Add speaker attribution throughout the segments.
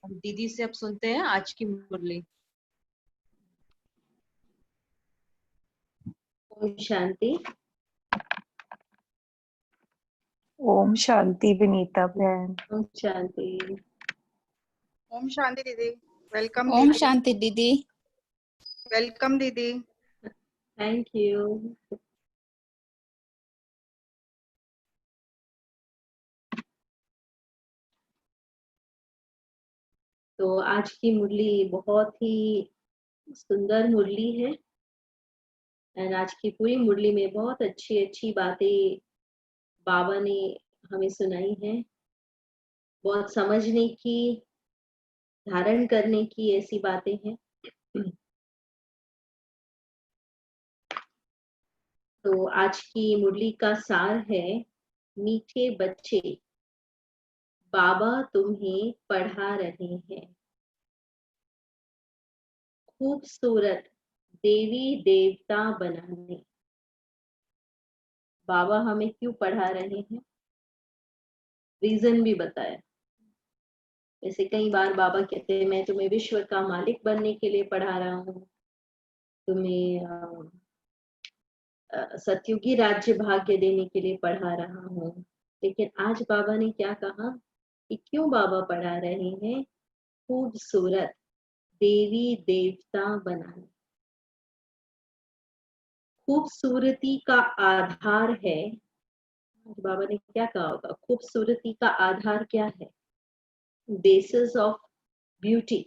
Speaker 1: हम दीदी से अब सुनते हैं आज की मुरली।
Speaker 2: ओम शांति।
Speaker 3: ओम शांति विनीता बहन।
Speaker 2: ओम शांति।
Speaker 4: ओम शांति दीदी। वेलकम
Speaker 5: ओम
Speaker 4: दीदी।
Speaker 5: शांति दीदी।
Speaker 4: वेलकम दीदी।
Speaker 2: Thank you. तो आज की मुरली बहुत ही सुंदर मुरली है एंड आज की पूरी मुरली में बहुत अच्छी अच्छी बातें बाबा ने हमें सुनाई है। बहुत समझने की, धारण करने की ऐसी बातें हैं। तो आज की मुरली का सार है, मीठे बच्चे बाबा तुम्हें पढ़ा रहे हैं। खूबसूरत देवी देवता बनाने। बाबा हमें क्यों पढ़ा रहे हैं, रीजन भी बताया। जैसे कई बार बाबा कहते हैं मैं तुम्हें विश्व का मालिक बनने के लिए पढ़ा रहा हूँ, तुम्हें सतयुगी राज्य भाग्य देने के लिए पढ़ा रहा हूँ। लेकिन आज बाबा ने क्या कहा कि क्यों बाबा पढ़ा रहे हैं, खूबसूरत देवी देवता बनाने। खूबसूरती का आधार है, बाबा ने क्या कहा होगा, खूबसूरती का आधार क्या है, बेसिस ऑफ ब्यूटी।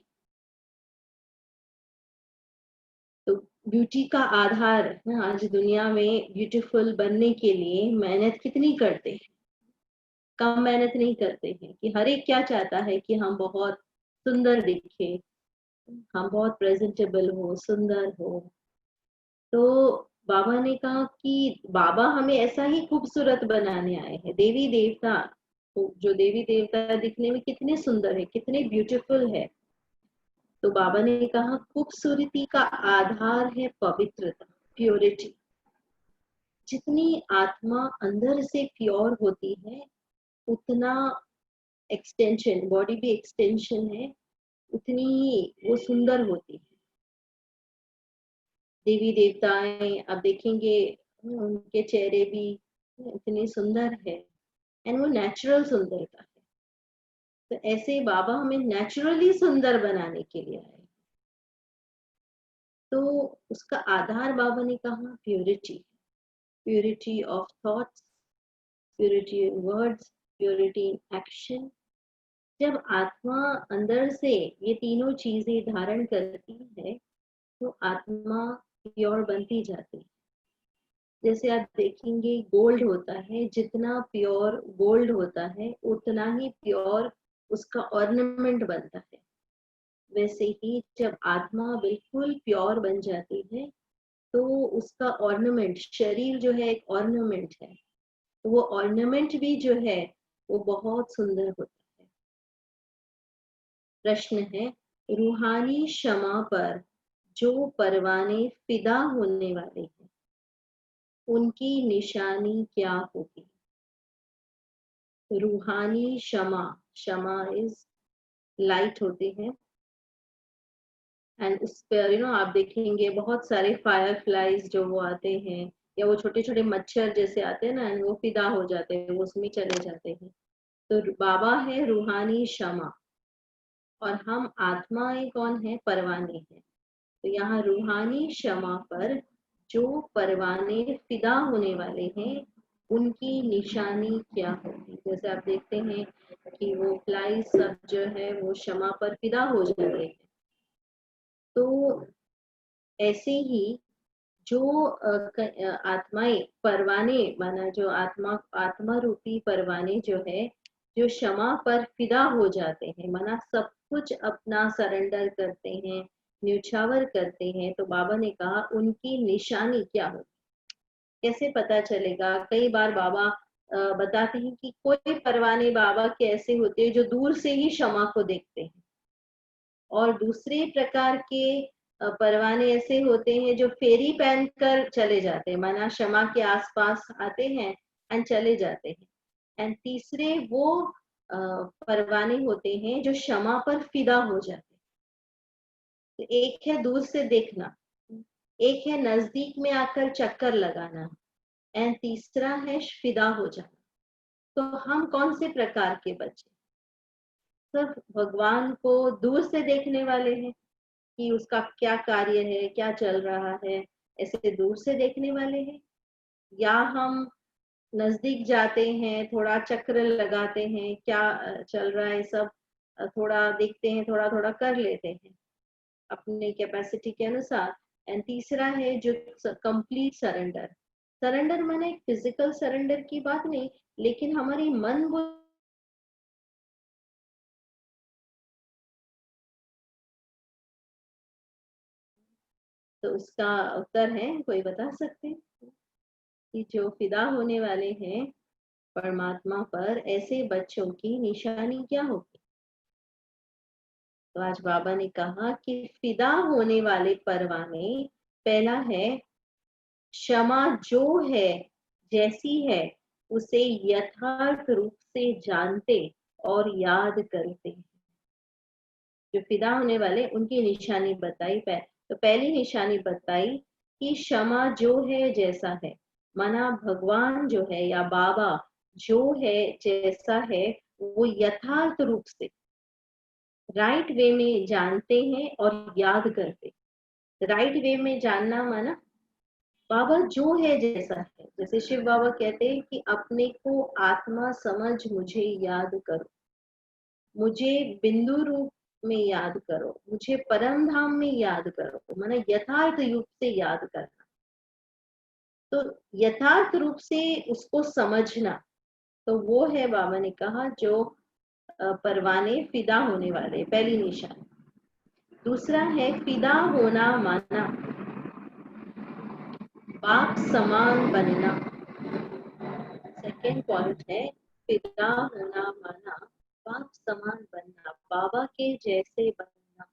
Speaker 2: तो ब्यूटी का आधार आज दुनिया में ब्यूटीफुल बनने के लिए मेहनत कितनी करते हैं, कम मेहनत नहीं करते हैं। कि हर एक क्या चाहता है कि हम बहुत सुंदर दिखे, हम बहुत प्रेजेंटेबल हो, सुंदर हो। तो बाबा ने कहा कि बाबा हमें ऐसा ही खूबसूरत बनाने आए हैं। देवी देवता, जो देवी देवता दिखने में कितने सुंदर है, कितने ब्यूटीफुल है। तो बाबा ने कहा खूबसूरती का आधार है पवित्रता, प्योरिटी। जितनी आत्मा अंदर से प्योर होती है उतना एक्सटेंशन, बॉडी भी एक्सटेंशन है, उतनी वो सुंदर होती है। देवी देवताएं अब देखेंगे उनके चेहरे भी इतने सुंदर है एंड वो नेचुरल सुंदरता है। तो ऐसे बाबा हमें नेचुरली सुंदर बनाने के लिए आए। तो उसका आधार बाबा ने कहा purity, purity of thoughts, purity in words, purity in action. जब आत्मा अंदर से ये तीनों चीजें धारण करती है तो आत्मा प्योर बनती जाती है। जैसे आप देखेंगे गोल्ड होता है, जितना प्योर गोल्ड होता है उतना ही प्योर उसका ऑर्नामेंट बनता है। वैसे ही जब आत्मा बिल्कुल प्योर बन जाती है तो उसका ऑर्नामेंट, शरीर जो है एक ऑर्नामेंट है, तो वो ऑर्नामेंट भी जो है वो बहुत सुंदर होता है। प्रश्न है, रूहानी क्षमा पर जो परवाने फिदा होने वाले हैं उनकी निशानी क्या होगी। रूहानी क्षमा, क्षमा इज लाइट होती है एंड उस पर आप देखेंगे बहुत सारे फायर फ्लाइज जो वो आते हैं, या वो छोटे छोटे मच्छर जैसे आते हैं ना, वो फिदा हो जाते हैं, वो उसमें चले जाते हैं। तो बाबा है रूहानी क्षमा और हम आत्माएं कौन है, परवाने हैं। तो यहाँ रूहानी क्षमा पर जो परवाने फिदा होने वाले हैं उनकी निशानी क्या होगी। जैसे आप देखते हैं कि वो फ्लाई सब जो है वो क्षमा पर फिदा हो जाते हैं। तो ऐसे ही जो आत्माएं परवाने माना, जो आत्मा रूपी परवाने जो है, जो क्षमा पर फिदा हो जाते हैं, माना सब कुछ अपना सरेंडर करते हैं, न्यौछावर करते हैं। तो बाबा ने कहा उनकी निशानी क्या होगी, कैसे पता चलेगा। कई बार बाबा बताते हैं कि कोई परवाने बाबा के ऐसे होते हैं जो दूर से ही क्षमा को देखते हैं, और दूसरे प्रकार के परवाने ऐसे होते हैं जो फेरी पहनकर चले जाते हैं, माना क्षमा के आसपास आते हैं एंड चले जाते हैं। एंड तीसरे वो परवाने होते हैं जो क्षमा पर फिदा हो जाते हैं। तो एक है दूर से देखना, एक है नजदीक में आकर चक्कर लगाना, एंड तीसरा है फिदा हो जाना। तो हम कौन से प्रकार के बच्चे? सिर्फ भगवान को दूर से देखने वाले हैं कि उसका क्या कार्य है, क्या चल रहा है, ऐसे दूर से देखने वाले हैं, या हम नजदीक जाते हैं, थोड़ा चक्र लगाते हैं, क्या चल रहा है सब थोड़ा देखते हैं, थोड़ा थोड़ा कर लेते हैं अपने कैपेसिटी के अनुसार। एंड तीसरा है जो कंप्लीट सरेंडर। सरेंडर माने फिजिकल सरेंडर की बात नहीं, लेकिन हमारी मन तो उसका उत्तर है, कोई बता सकते हैं कि जो फिदा होने वाले हैं परमात्मा पर, ऐसे बच्चों की निशानी क्या होगी? तो आज बाबा ने कहा कि फिदा होने वाले परवाने, पहला है क्षमा जो है जैसी है उसे यथार्थ रूप से जानते और याद करते हैं। जो फिदा होने वाले उनकी निशानी बताई। तो पहली निशानी बताई कि क्षमा जो है जैसा है, माना भगवान जो है या बाबा जो है जैसा है वो यथार्थ रूप से राइट वे में जानते हैं और याद करते। राइट वे में जानना माना बाबा जो है जैसा है, जैसे शिव बाबा कहते हैं कि अपने को आत्मा समझ मुझे याद करो, मुझे बिंदु रूप में याद करो, मुझे परम धाम में याद करो, माना यथार्थ रूप से याद करना। तो यथार्थ रूप से उसको समझना, तो वो है बाबा ने कहा जो परवाने फिदा होने वाले, पहली निशान। दूसरा है फिदा होना माना बाप समान बनना। सेकेंड पॉइंट है फिदा होना माना बाप समान बनना, बाबा के जैसे बनना।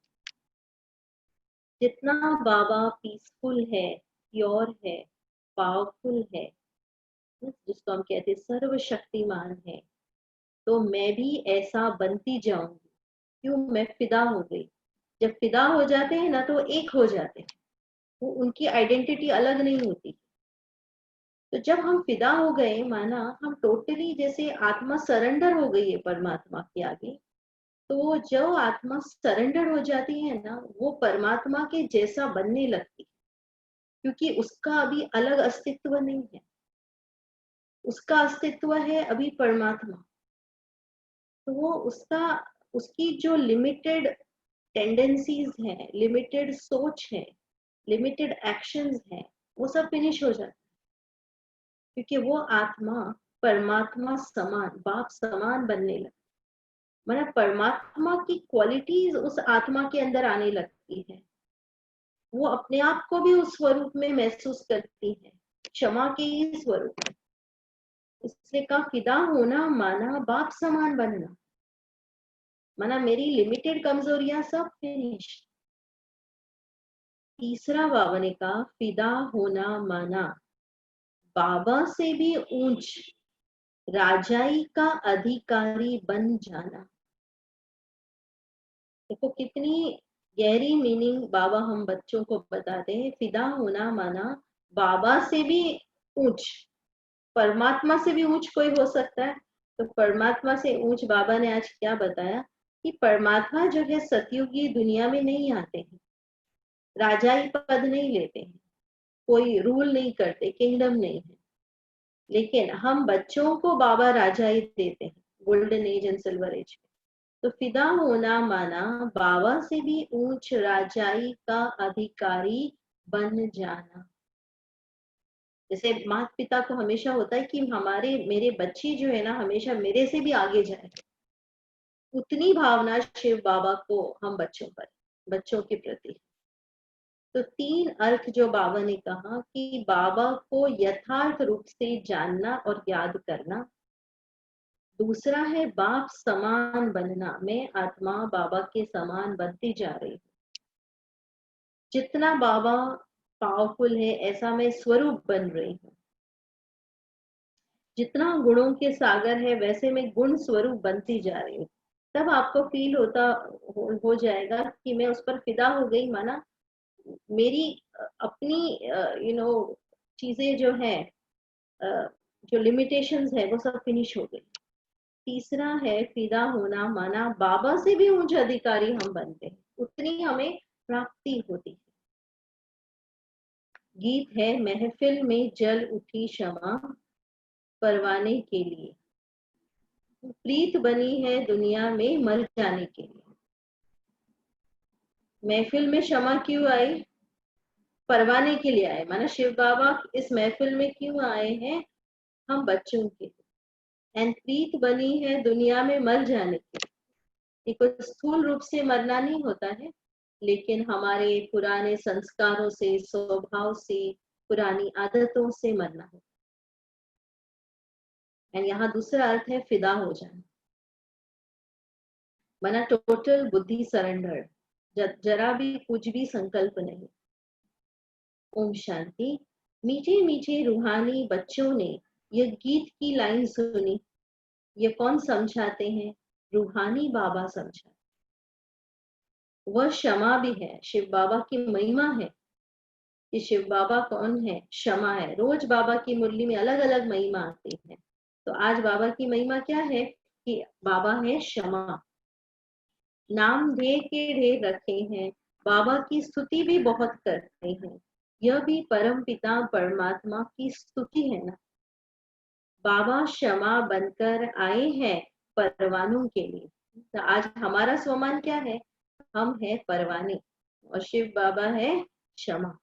Speaker 2: जितना बाबा पीसफुल है, प्योर है, पावरफुल है, जिसको हम कहते हैं सर्वशक्तिमान है, तो मैं भी ऐसा बनती जाऊंगी। क्यों? मैं फिदा हो गई। जब फिदा हो जाते हैं ना तो एक हो जाते हैं, वो उनकी आइडेंटिटी अलग नहीं होती। तो जब हम फिदा हो गए, माना हम टोटली जैसे आत्मा सरेंडर हो गई है परमात्मा के आगे, तो जो आत्मा सरेंडर हो जाती है ना वो परमात्मा के जैसा बनने लगती है, क्योंकि उसका अभी अलग अस्तित्व नहीं है, उसका अस्तित्व है अभी परमात्मा। तो वो उसकी जो लिमिटेड टेंडेंसीज हैं, लिमिटेड सोच है, लिमिटेड एक्शंस हैं, वो सब फिनिश हो जाते, क्योंकि वो आत्मा परमात्मा समान, बाप समान बनने लगती। मतलब परमात्मा की क्वालिटीज उस आत्मा के अंदर आने लगती है, वो अपने आप को भी उस स्वरूप में महसूस करती है, क्षमा के ही स्वरूप में। इसलिए कहा फिदा होना माना बाप समान बनना, माना मेरी लिमिटेड कमजोरियां सब फिनिश। तीसरा बाबा ने कहा फिदा होना माना बाबा से भी ऊंच राजाई का अधिकारी बन जाना। देखो कितनी गहरी मीनिंग बाबा हम बच्चों को बताते हैं। फिदा होना माना बाबा से भी ऊंच, परमात्मा से भी ऊंच कोई हो सकता है, तो परमात्मा से ऊंच बाबा ने आज क्या बताया कि परमात्मा जो है सतयुगी दुनिया में नहीं आते हैं, राजाई पद नहीं लेते हैं, कोई रूल नहीं करते, किंगडम नहीं है, लेकिन हम बच्चों को बाबा राजाई देते हैं, golden age and silver age. तो फिदा होना माना बाबा से भी ऊंच राजाई का अधिकारी बन जाना। जैसे माता पिता को हमेशा होता है कि मेरे बच्चे जो है ना हमेशा मेरे से भी आगे जाए, उतनी भावना शिव बाबा को हम बच्चों के प्रति। तो तीन अर्थ जो बाबा ने कहा कि बाबा को यथार्थ रूप से जानना और याद करना। दूसरा है बाप समान बनना, मैं आत्मा बाबा के समान बनती जा रही हूँ, जितना बाबा पावरफुल है ऐसा मैं स्वरूप बन रही हूँ। जितना गुणों के सागर है वैसे मैं गुण स्वरूप बनती जा रही हूँ। तब आपको फील हो जाएगा कि मैं उस पर फिदा हो गई, माना मेरी अपनी चीजें जो है, जो लिमिटेशंस है वो सब फिनिश हो गई। तीसरा है फिदा होना, माना बाबा से भी ऊंचे अधिकारी हम बनते हैं, उतनी हमें प्राप्ति होती है। गीत है महफिल में जल उठी क्षमा परवाने के लिए, प्रीत बनी है दुनिया में मर जाने के लिए। महफिल में क्षमा क्यों आई? परवाने के लिए आए, माना शिव बाबा इस महफिल में क्यों आए हैं? हम बच्चों के लिए। एंड प्रीत बनी है दुनिया में मर जाने के लिए। कोई स्थूल रूप से मरना नहीं होता है, लेकिन हमारे पुराने संस्कारों से, स्वभाव से, पुरानी आदतों से मरना होता है। एंड यहाँ दूसरा अर्थ है फिदा हो जाना, माना टोटल बुद्धि सरेंडर, जरा भी कुछ भी संकल्प नहीं। ओम शांति। मीठे मीठे रूहानी बच्चों ने यह गीत की लाइन सुनी। ये कौन समझाते हैं? रूहानी बाबा समझाते। वह क्षमा भी है, शिव बाबा की महिमा है कि शिव बाबा कौन है? क्षमा है। रोज बाबा की मुरली में अलग अलग महिमा आती है। तो आज बाबा की महिमा क्या है? कि बाबा है क्षमा। नाम ढेर के ढेर रखे हैं, बाबा की स्तुति भी बहुत करते हैं। यह भी परम पिता परमात्मा की स्तुति है ना। बाबा क्षमा बनकर आए हैं परवानों के लिए। तो आज हमारा स्वमान क्या है? हम है परवाने और शिव बाबा है क्षमा।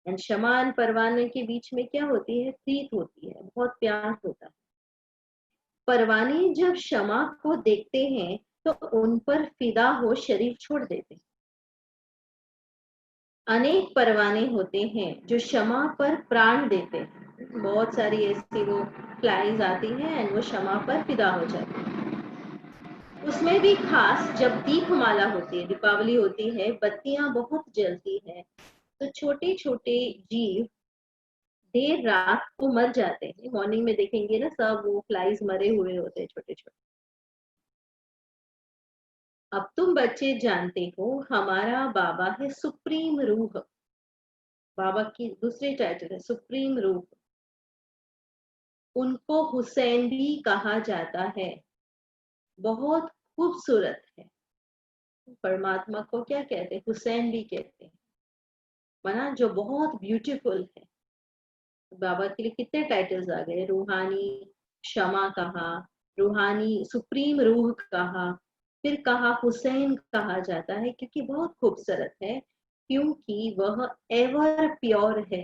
Speaker 2: एंड क्षमा और परवाने के बीच में क्या होती है? प्रीत होती है, बहुत प्यार होता है। परवाने जब क्षमा को देखते हैं तो उन पर फिदा हो शरीर छोड़ देते हैं। अनेक परवाने होते हैं जो क्षमा पर प्राण देते हैं। बहुत सारी ऐसी वो फ्लाइज आती हैं एंड वो क्षमा पर फिदा हो जाती है। उसमें भी खास जब दीपमाला होती है, दीपावली होती है, बत्तियां बहुत जलती है, तो छोटे छोटे जीव देर रात को मर जाते हैं। मॉर्निंग में देखेंगे ना, सब वो फ्लाइज मरे हुए होते हैं छोटे छोटे। अब तुम बच्चे जानते हो हमारा बाबा है सुप्रीम रूह। बाबा की दूसरी टाइटल है सुप्रीम रूह। उनको हुसैन भी कहा जाता है। बहुत खूबसूरत है। परमात्मा को क्या कहते हैं? हुसैन भी कहते हैं, माना जो बहुत ब्यूटीफुल है। बाबा के लिए कितने टाइटल्स आ गए? रूहानी क्षमा कहा, रूहानी सुप्रीम रूह कहा, फिर कहा हुसैन कहा जाता है क्योंकि बहुत खूबसूरत है, क्योंकि वह एवर प्योर है।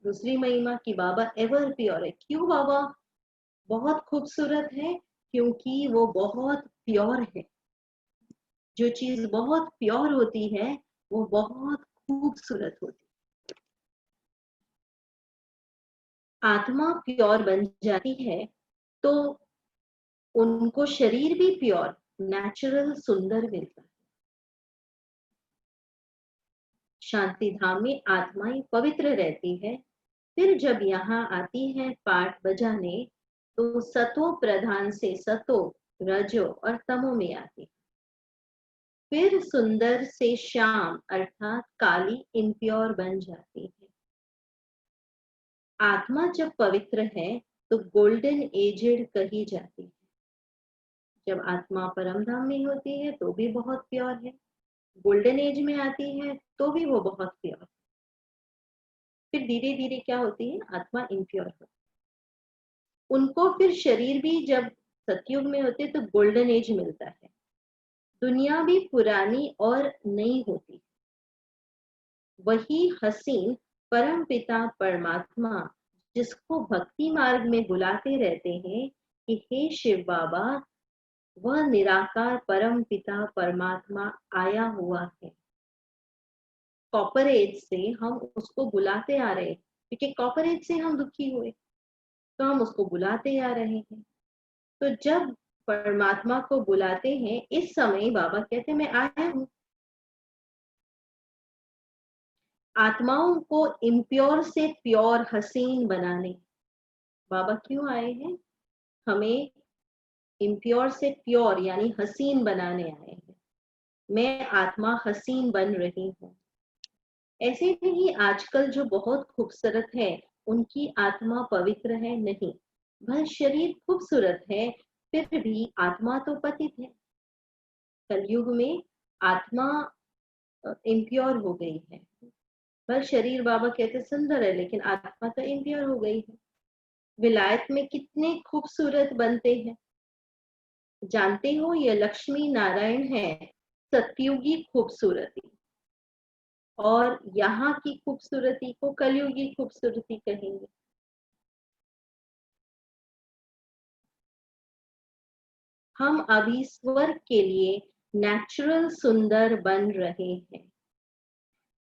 Speaker 2: दूसरी महिमा की बाबा एवर प्योर है। क्यों बाबा बहुत खूबसूरत है? क्योंकि वो बहुत प्योर है। जो चीज बहुत प्योर होती है वो बहुत खूबसूरत होती है। आत्मा प्योर बन जाती है तो उनको शरीर भी प्योर, नेचुरल, सुंदर मिलता है। शांति धाम में आत्माएं पवित्र रहती है। फिर जब यहाँ आती है पाठ बजाने तो सतो प्रधान से सतो, रजो और तमो में आती है। फिर सुंदर से श्याम अर्थात काली, इम्प्योर बन जाती है। आत्मा जब पवित्र है तो गोल्डन एजेड कही जाती है। जब आत्मा परम धाम में होती है तो भी बहुत प्योर है, गोल्डन एज में आती है तो भी वो बहुत प्योर। फिर धीरे धीरे क्या होती है? आत्मा इम्प्योर होती है। उनको फिर शरीर भी जब सतयुग में होते तो गोल्डन एज मिलता है। दुनिया भी पुरानी और नई होती है। वही हसीन परम पिता परमात्मा जिसको भक्ति मार्ग में बुलाते रहते हैं कि हे शिव बाबा, वह निराकार परम पिता परमात्मा आया हुआ है। कॉपर एज से हम उसको बुलाते आ रहे हैं, क्योंकि कॉपर एज से हम दुखी हुए तो हम उसको बुलाते आ रहे हैं। तो जब परमात्मा को बुलाते हैं, इस समय बाबा कहते हैं मैं आया हूं। आत्माओं को इम्प्योर से प्योर, हसीन बनाने बाबा क्यों आए हैं? हमें इम्प्योर से प्योर यानी हसीन बनाने आए हैं। मैं आत्मा हसीन बन रही हूँ। ऐसे नहीं आजकल जो बहुत खूबसूरत है उनकी आत्मा पवित्र है, नहीं। वह शरीर खूबसूरत है फिर भी आत्मा तो पतित है। कलयुग में आत्मा इम्प्योर हो गई है। वह शरीर बाबा कहते सुंदर है लेकिन आत्मा तो इम्प्योर हो गई है। विलायत में कितने खूबसूरत बनते हैं जानते हो, यह लक्ष्मी नारायण है सतयुगी खूबसूरती, और यहाँ की खूबसूरती को कलयुगी खूबसूरती कहेंगे। हम अभी स्वर्ग के लिए नेचुरल सुंदर बन रहे हैं।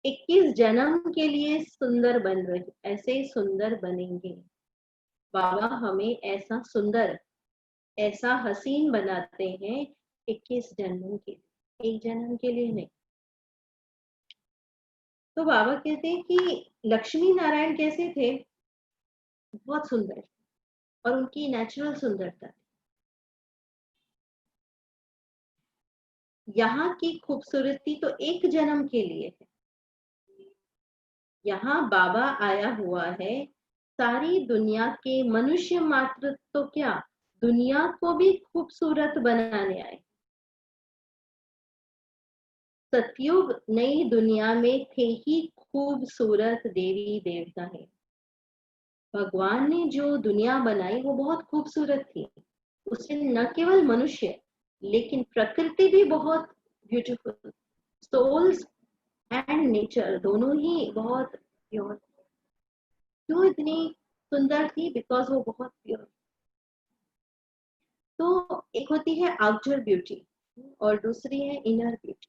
Speaker 2: 21 जन्म के लिए सुंदर बन रहे, ऐसे सुंदर बनेंगे। बाबा हमें ऐसा सुंदर, ऐसा हसीन बनाते हैं 21 जन्मों के लिए, एक जन्म के लिए नहीं। तो बाबा कहते हैं कि लक्ष्मी नारायण कैसे थे? बहुत सुंदर, और उनकी नेचुरल सुंदरता। यहाँ की खूबसूरती तो एक जन्म के लिए है। यहाँ बाबा आया हुआ है सारी दुनिया के मनुष्य मात्र तो क्या, दुनिया को भी खूबसूरत बनाने आए। सतयुग नई दुनिया में थे ही खूबसूरत देवी देवता है। भगवान ने जो दुनिया बनाई वो बहुत खूबसूरत थी। उसमें न केवल मनुष्य लेकिन प्रकृति भी बहुत ब्यूटीफुल, सोल्स एंड नेचर दोनों ही बहुत प्योर। क्यों इतनी सुंदर थी? बिकॉज वो बहुत प्योर। तो एक होती है आउटर ब्यूटी और दूसरी है इनर ब्यूटी।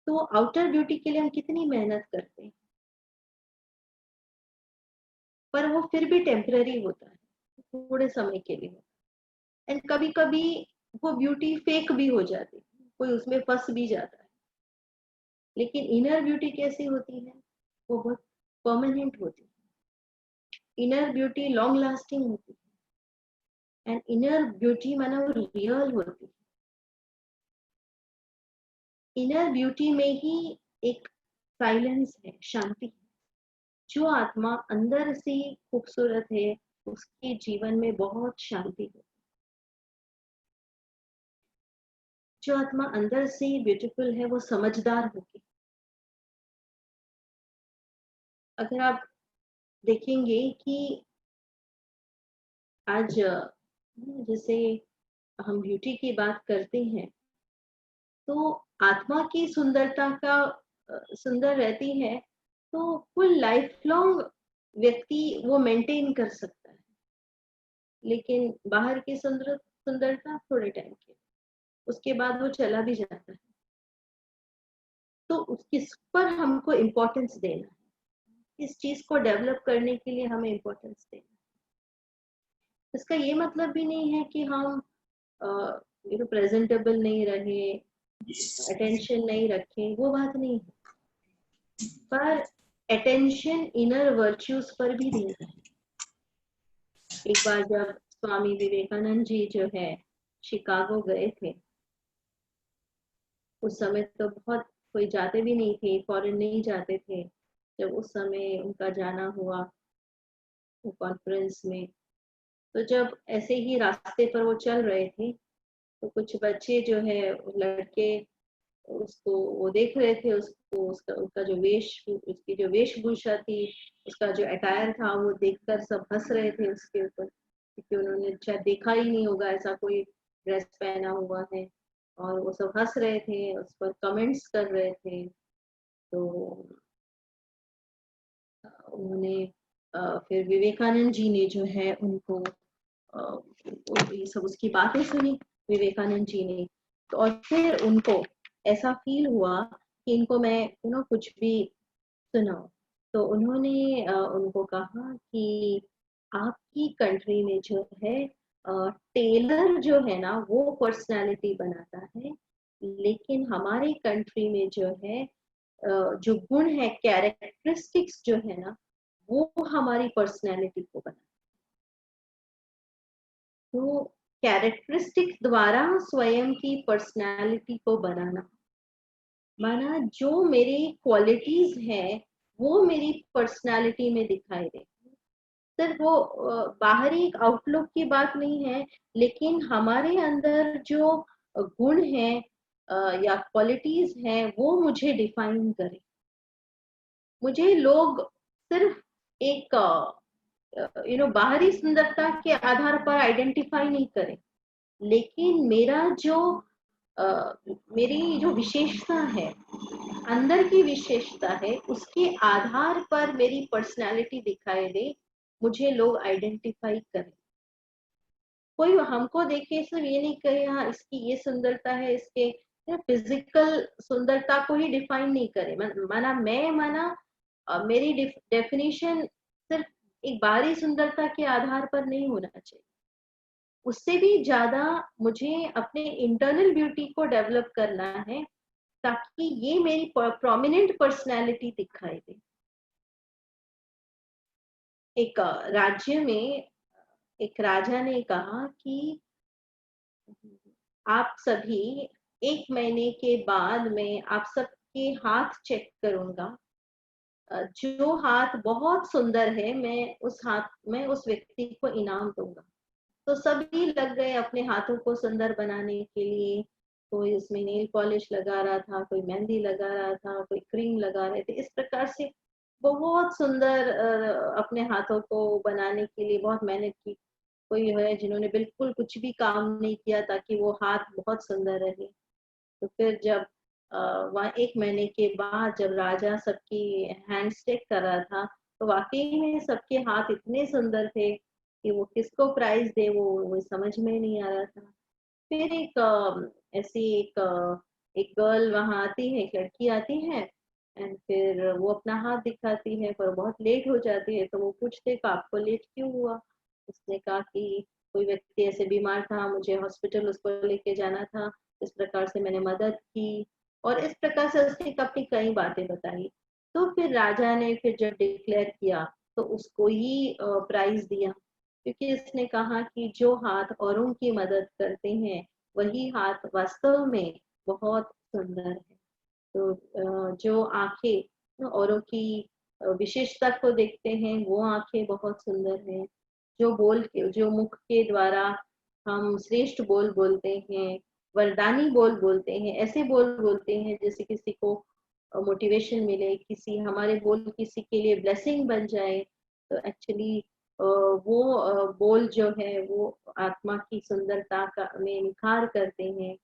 Speaker 2: तो आउटर ब्यूटी के लिए हम कितनी मेहनत करते हैं, पर वो फिर भी टेम्पररी होता है, थोड़े समय के लिए। एंड कभी कभी वो ब्यूटी फेक भी हो जाती है, कोई उसमें फंस भी जाता है। लेकिन इनर ब्यूटी कैसी होती है? वो बहुत परमानेंट होती है। इनर ब्यूटी लॉन्ग लास्टिंग होती है, एंड इनर ब्यूटी माना वो रियल होती है। इनर ब्यूटी में ही एक साइलेंस है, शांति है। जो आत्मा अंदर से खूबसूरत है उसके जीवन में बहुत शांति है। जो आत्मा अंदर से ब्यूटीफुल है वो समझदार होगी। अगर आप देखेंगे कि आज जैसे हम ब्यूटी की बात करते हैं तो आत्मा की सुंदरता का सुंदर रहती है तो फुल लाइफ लॉन्ग व्यक्ति वो मेंटेन कर सकता है। लेकिन बाहर की सुंदरता थोड़े टाइम की, उसके बाद वो चला भी जाता है। तो किस पर हमको इम्पोर्टेंस देना है, इस चीज को डेवलप करने के लिए हमें इम्पोर्टेंस देना है। इसका ये मतलब भी नहीं है कि हम प्रेजेंटेबल नहीं रहे, अटेंशन नहीं रखें, वो बात नहीं है। पर अटेंशन इनर वर्च्यूज पर भी देना है। एक बार जब स्वामी विवेकानंद जी जो है शिकागो गए थे, उस समय तो बहुत कोई जाते भी नहीं थे, फॉरेन नहीं जाते थे। जब उस समय उनका जाना हुआ कॉन्फ्रेंस में, तो जब ऐसे ही रास्ते पर वो चल रहे थे तो कुछ बच्चे जो है लड़के उसको वो देख रहे थे, उसको उसका उसका जो उसकी जो वेशभूषा थी, उसका जो अटायर था वो देखकर सब हंस रहे थे उसके ऊपर, क्योंकि उन्होंने शायद देखा ही नहीं होगा ऐसा कोई ड्रेस पहना हुआ है। और वो सब हंस रहे थे, उस पर कमेंट्स कर रहे थे। तो उन्होंने फिर विवेकानंद जी ने जो है उनको ये सब उसकी बातें सुनी विवेकानंद जी ने। तो और फिर उनको ऐसा फील हुआ कि इनको मैं कुछ भी सुनाऊं। तो उन्होंने उनको कहा कि आपकी कंट्री में जो है टेलर जो है ना वो पर्सनालिटी बनाता है, लेकिन हमारे कंट्री में जो है जो गुण है, कैरेक्टरिस्टिक्स जो है ना वो हमारी पर्सनालिटी को बनाता है। तो कैरेक्टरिस्टिक द्वारा स्वयं की पर्सनालिटी को बनाना, माना जो मेरी क्वालिटीज है वो मेरी पर्सनालिटी में दिखाई दे। सर वो बाहरी एक आउटलुक की बात नहीं है, लेकिन हमारे अंदर जो गुण है या क्वालिटीज हैं वो मुझे डिफाइन करे। मुझे लोग सिर्फ एक बाहरी सुंदरता के आधार पर आइडेंटिफाई नहीं करें, लेकिन मेरी जो विशेषता है, अंदर की विशेषता है, उसके आधार पर मेरी पर्सनालिटी दिखाई दे, मुझे लोग आइडेंटिफाई करें। कोई हमको देखे सिर्फ ये नहीं कहे हाँ इसकी ये सुंदरता है, इसके फिजिकल सुंदरता को ही डिफाइन नहीं करे। मेरी डेफिनेशन सिर्फ एक बाहरी सुंदरता के आधार पर नहीं होना चाहिए। उससे भी ज्यादा मुझे अपने इंटरनल ब्यूटी को डेवलप करना है, ताकि ये मेरी प्रोमिनेंट पर्सनैलिटी दिखाई दे। एक राज्य में एक राजा ने कहा कि आप सभी 1 महीने के बाद में आप सबके हाथ चेक करूंगा, जो हाथ बहुत सुंदर है मैं उस व्यक्ति को इनाम दूंगा। तो सभी लग गए अपने हाथों को सुंदर बनाने के लिए। कोई उसमें नेल पॉलिश लगा रहा था, कोई मेहंदी लगा रहा था, कोई क्रीम लगा रहे थे। इस प्रकार से बहुत सुंदर अपने हाथों को बनाने के लिए बहुत मेहनत की। कोई है जिन्होंने बिल्कुल कुछ भी काम नहीं किया ताकि वो हाथ बहुत सुंदर रहे। तो फिर जब वहाँ 1 महीने के बाद जब राजा सबकी हैंड चेक कर रहा था, तो वाकई में सबके हाथ इतने सुंदर थे कि वो किसको प्राइज दे वो समझ में नहीं आ रहा था। फिर एक गर्ल वहां आती है, एक लड़की आती है, एंड फिर वो अपना हाथ दिखाती है, पर बहुत लेट हो जाती है। तो वो पूछते कि आपको लेट क्यों हुआ। उसने कहा कि कोई व्यक्ति ऐसे बीमार था, मुझे हॉस्पिटल उसको लेके जाना था, इस प्रकार से मैंने मदद की। और इस प्रकार से उसने अपनी कई बातें बताई। तो फिर राजा ने फिर जब डिक्लेयर किया तो उसको ही प्राइज दिया, क्योंकि इसने कहा कि जो हाथ औरों की मदद करते हैं वही हाथ वास्तव में बहुत सुंदर है। तो जो आंखें औरों की विशेषता को देखते हैं वो आंखें बहुत सुंदर हैं। जो मुख के द्वारा हम श्रेष्ठ बोल बोलते हैं, वरदानी बोल बोलते हैं, ऐसे बोल बोलते हैं जैसे किसी को मोटिवेशन मिले, किसी हमारे बोल किसी के लिए ब्लेसिंग बन जाए। तो एक्चुअली वो बोल जो है वो आत्मा की सुंदरता का में निखार करते हैं।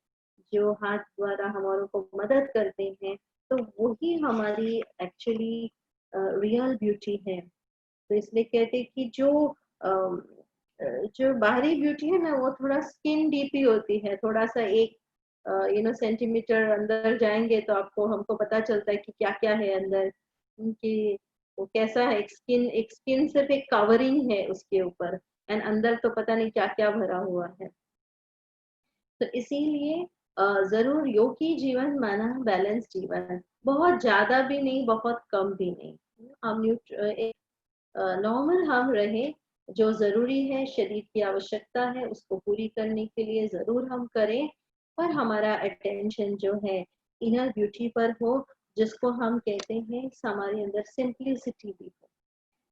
Speaker 2: जो हाथ द्वारा हमारों को मदद करते हैं, तो वही हमारी एक्चुअली रियल ब्यूटी है। तो इसलिए कहते हैं कि जो बाहरी ब्यूटी है ना वो थोड़ा स्किन डीप ही होती है। थोड़ा सा एक सेंटीमीटर अंदर जाएंगे तो हमको पता चलता है कि क्या क्या है अंदर, कि वो कैसा है। एक स्किन सिर्फ एक कवरिंग है उसके ऊपर, एंड अंदर तो पता नहीं क्या क्या भरा हुआ है। तो इसीलिए जरूर योगी जीवन माना बैलेंस जीवन, बहुत ज्यादा भी नहीं बहुत कम भी नहीं। हम नॉर्मल हम रहे, जो जरूरी है शरीर की आवश्यकता है उसको पूरी करने के लिए जरूर हम करें, पर हमारा अटेंशन जो है इनर ब्यूटी पर हो, जिसको हम कहते हैं हमारे अंदर सिंप्लिसिटी भी हो,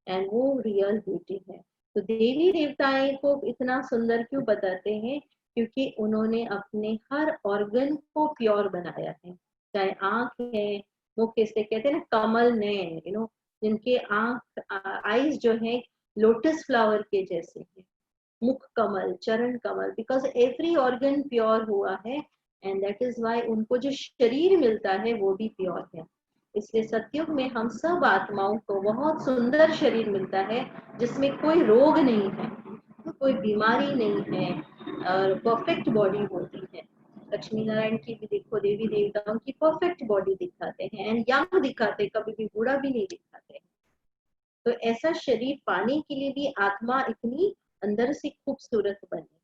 Speaker 2: एंड वो रियल ब्यूटी है। तो देवी देवताएं को इतना सुंदर क्यों बताते हैं? क्योंकि उन्होंने अपने हर ऑर्गन को प्योर बनाया है। चाहे आंख है, मुख, इससे कहते हैं ना कमल ने, जिनके आंख आईज जो है लोटस फ्लावर के जैसे है, मुख कमल, चरण कमल, बिकॉज एवरी ऑर्गन प्योर हुआ है, एंड दैट इज वाई उनको जो शरीर मिलता है वो भी प्योर है। इसलिए सतयुग में हम सब आत्माओं को बहुत सुंदर शरीर मिलता है, जिसमें कोई रोग नहीं है, कोई बीमारी नहीं है, और परफेक्ट बॉडी होती है। लक्ष्मी नारायण की भी देखो, देवी देवताओं की परफेक्ट बॉडी दिखाते हैं, एंड यंग दिखाते, कभी भी बूढ़ा भी नहीं दिखाते। तो ऐसा शरीर पाने के लिए भी आत्मा इतनी अंदर से खूबसूरत बने।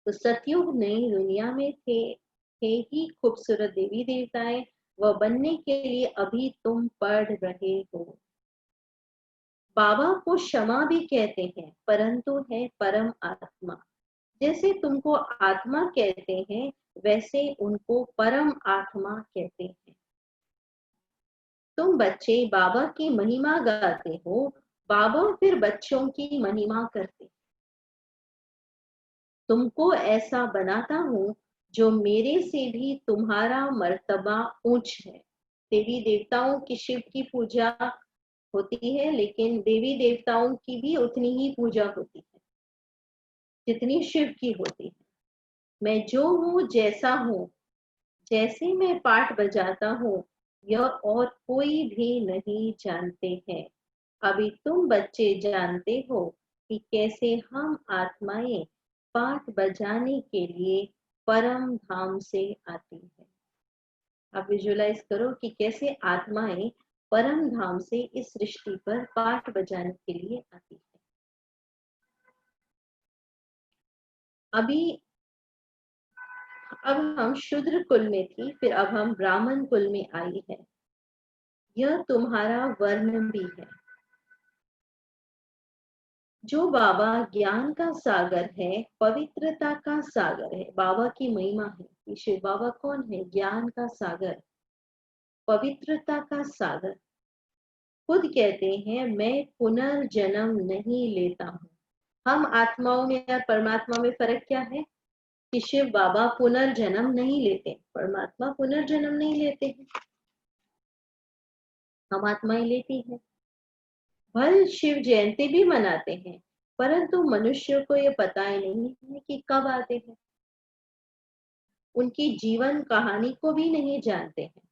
Speaker 2: तो सतयुग नई दुनिया में थे ही खूबसूरत देवी देवताएं, वह बनने के लिए अभी तुम पढ़ रहे हो। बाबा को क्षमा भी कहते हैं, परंतु है परम आत्मा। जैसे तुमको आत्मा कहते हैं, वैसे उनको परम आत्मा कहते हैं। तुम बच्चे बाबा की महिमा गाते हो, बाबा फिर बच्चों की महिमा करते। तुमको ऐसा बनाता हूँ जो मेरे से भी तुम्हारा मर्तबा ऊंच है। देवी देवताओं की शिव की पूजा होती है, लेकिन देवी देवताओं की भी उतनी ही पूजा होती है जितनी शिव की होती है। मैं जो हूँ जैसा हूँ, जैसे मैं पाठ बजाता हूँ, यह और कोई भी नहीं जानते हैं। अभी तुम बच्चे जानते हो कि कैसे हम आत्माएं पाठ बजाने के लिए परम धाम से आती है। आप विजुअलाइज करो कि कैसे आत्माएं परम धाम से इस सृष्टि पर पाठ बजाने के लिए आती है। अब हम शूद्र कुल में थी, फिर अब हम ब्राह्मण कुल में आई है। यह तुम्हारा वर्ण भी है। जो बाबा ज्ञान का सागर है, पवित्रता का सागर है। बाबा की महिमा है कि शिव बाबा कौन है? ज्ञान का सागर, पवित्रता का सागर। खुद कहते हैं मैं पुनर्जन्म नहीं लेता हूँ। हम आत्माओं में और परमात्मा में फर्क क्या है? कि शिव बाबा पुनर्जन्म नहीं लेते, परमात्मा पुनर्जन्म नहीं लेते हैं, हम आत्माएं लेती हैं। भल शिव जयंती भी मनाते हैं, परंतु मनुष्य को ये पता ही नहीं है कि कब आते हैं। उनकी जीवन कहानी को भी नहीं जानते हैं।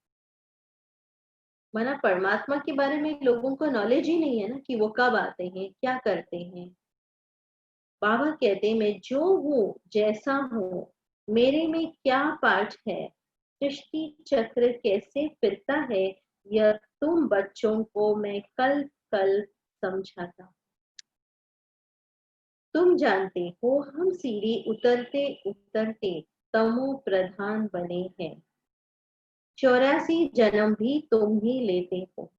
Speaker 2: माना परमात्मा के बारे में लोगों को नॉलेज ही नहीं है ना कि वो कब आते हैं, क्या करते हैं। बाबा कहते हैं मैं जो हूँ जैसा हूँ, मेरे में क्या पाठ है, सृष्टि चक्र कैसे फिरता है, यह तुम बच्चों को मैं कल कल समझाता हूँ। तुम जानते हो हम सीढ़ी उतरते उतरते तमो प्रधान बने हैं। 84 जन्म भी तुम ही लेते हो।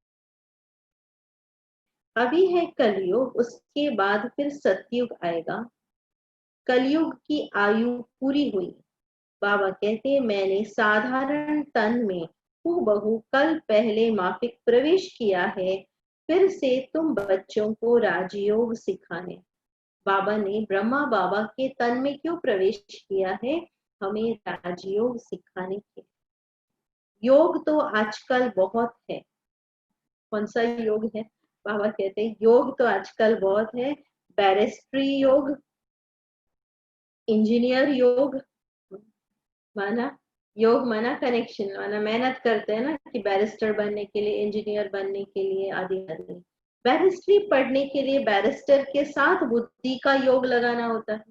Speaker 2: अभी है कलयुग, उसके बाद फिर सतयुग आएगा। कलयुग की आयु पूरी हुई। बाबा कहते हैं मैंने साधारण तन में हूबहू कल पहले माफिक प्रवेश किया है, फिर से तुम बच्चों को राजयोग सिखाने। बाबा ने ब्रह्मा बाबा के तन में क्यों प्रवेश किया है? हमें राजयोग सिखाने के। योग तो आजकल बहुत है। कौन सा योग है? बाबा कहते हैं योग तो आजकल बहुत है। बैरिस्ट्री योग, इंजीनियर योग, माना योग माना कनेक्शन, माना मेहनत करते हैं ना कि बैरिस्टर बनने के लिए, इंजीनियर बनने के लिए, आदि आदि। बैरिस्ट्री पढ़ने के लिए बैरिस्टर के साथ बुद्धि का योग लगाना होता है।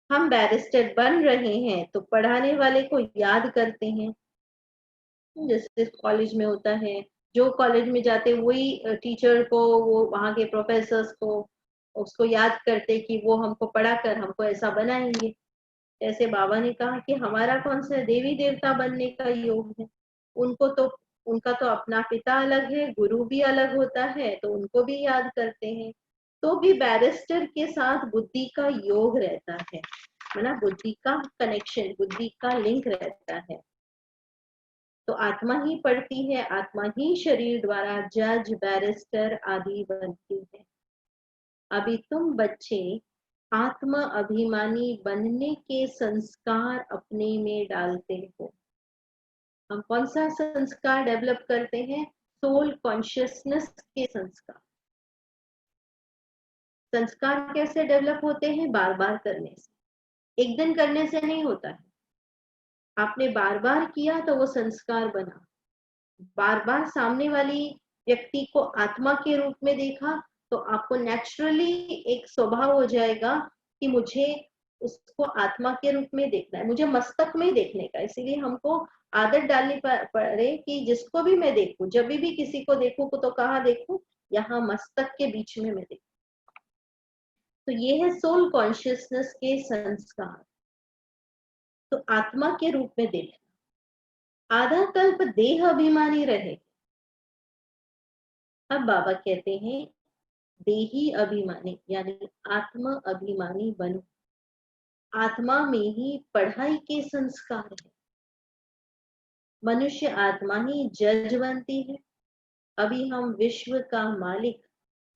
Speaker 2: हम बैरिस्टर बन रहे हैं तो पढ़ाने वाले को याद करते हैं, जैसे कॉलेज में होता है। जो कॉलेज में जाते वही टीचर को, वो वहां के प्रोफेसर्स को उसको याद करते कि वो हमको पढ़ाकर हमको ऐसा बनाएंगे। जैसे बाबा ने कहा कि हमारा कौन सा देवी देवता बनने का योग है। उनको तो उनका तो अपना पिता अलग है, गुरु भी अलग होता है, तो उनको भी याद करते हैं। तो भी बैरिस्टर के साथ बुद्धि का योग रहता है, ना बुद्धि का कनेक्शन, बुद्धि का लिंक रहता है। तो आत्मा ही पढ़ती है, आत्मा ही शरीर द्वारा जज बैरिस्टर आदि बनती है। अभी तुम बच्चे आत्मा अभिमानी बनने के संस्कार अपने में डालते हो। हम कौन सा संस्कार डेवलप करते हैं? सोल कॉन्शियसनेस के संस्कार। संस्कार कैसे डेवलप होते हैं? बार बार करने से। एक दिन करने से नहीं होता है। आपने बार बार किया तो वो संस्कार बना। बार बार सामने वाली व्यक्ति को आत्मा के रूप में देखा तो आपको नेचुरली एक स्वभाव हो जाएगा कि मुझे उसको आत्मा के रूप में देखना है, मुझे मस्तक में देखने का। इसीलिए हमको आदत डालनी पड़े कि जिसको भी मैं देखूं, जब भी किसी को देखूं तो कहाँ देखूं? यहाँ मस्तक के बीच में मैं देखूं। तो ये है सोल कॉन्शियसनेस के संस्कार। तो आत्मा के रूप में देखना। आधा कल्प देह अभिमानी रहे, अब बाबा कहते हैं देही अभिमानी यानी आत्म अभिमानी बनो। आत्मा में ही पढ़ाई के संस्कार है। मनुष्य आत्मा ही जज बनती है। अभी हम विश्व का मालिक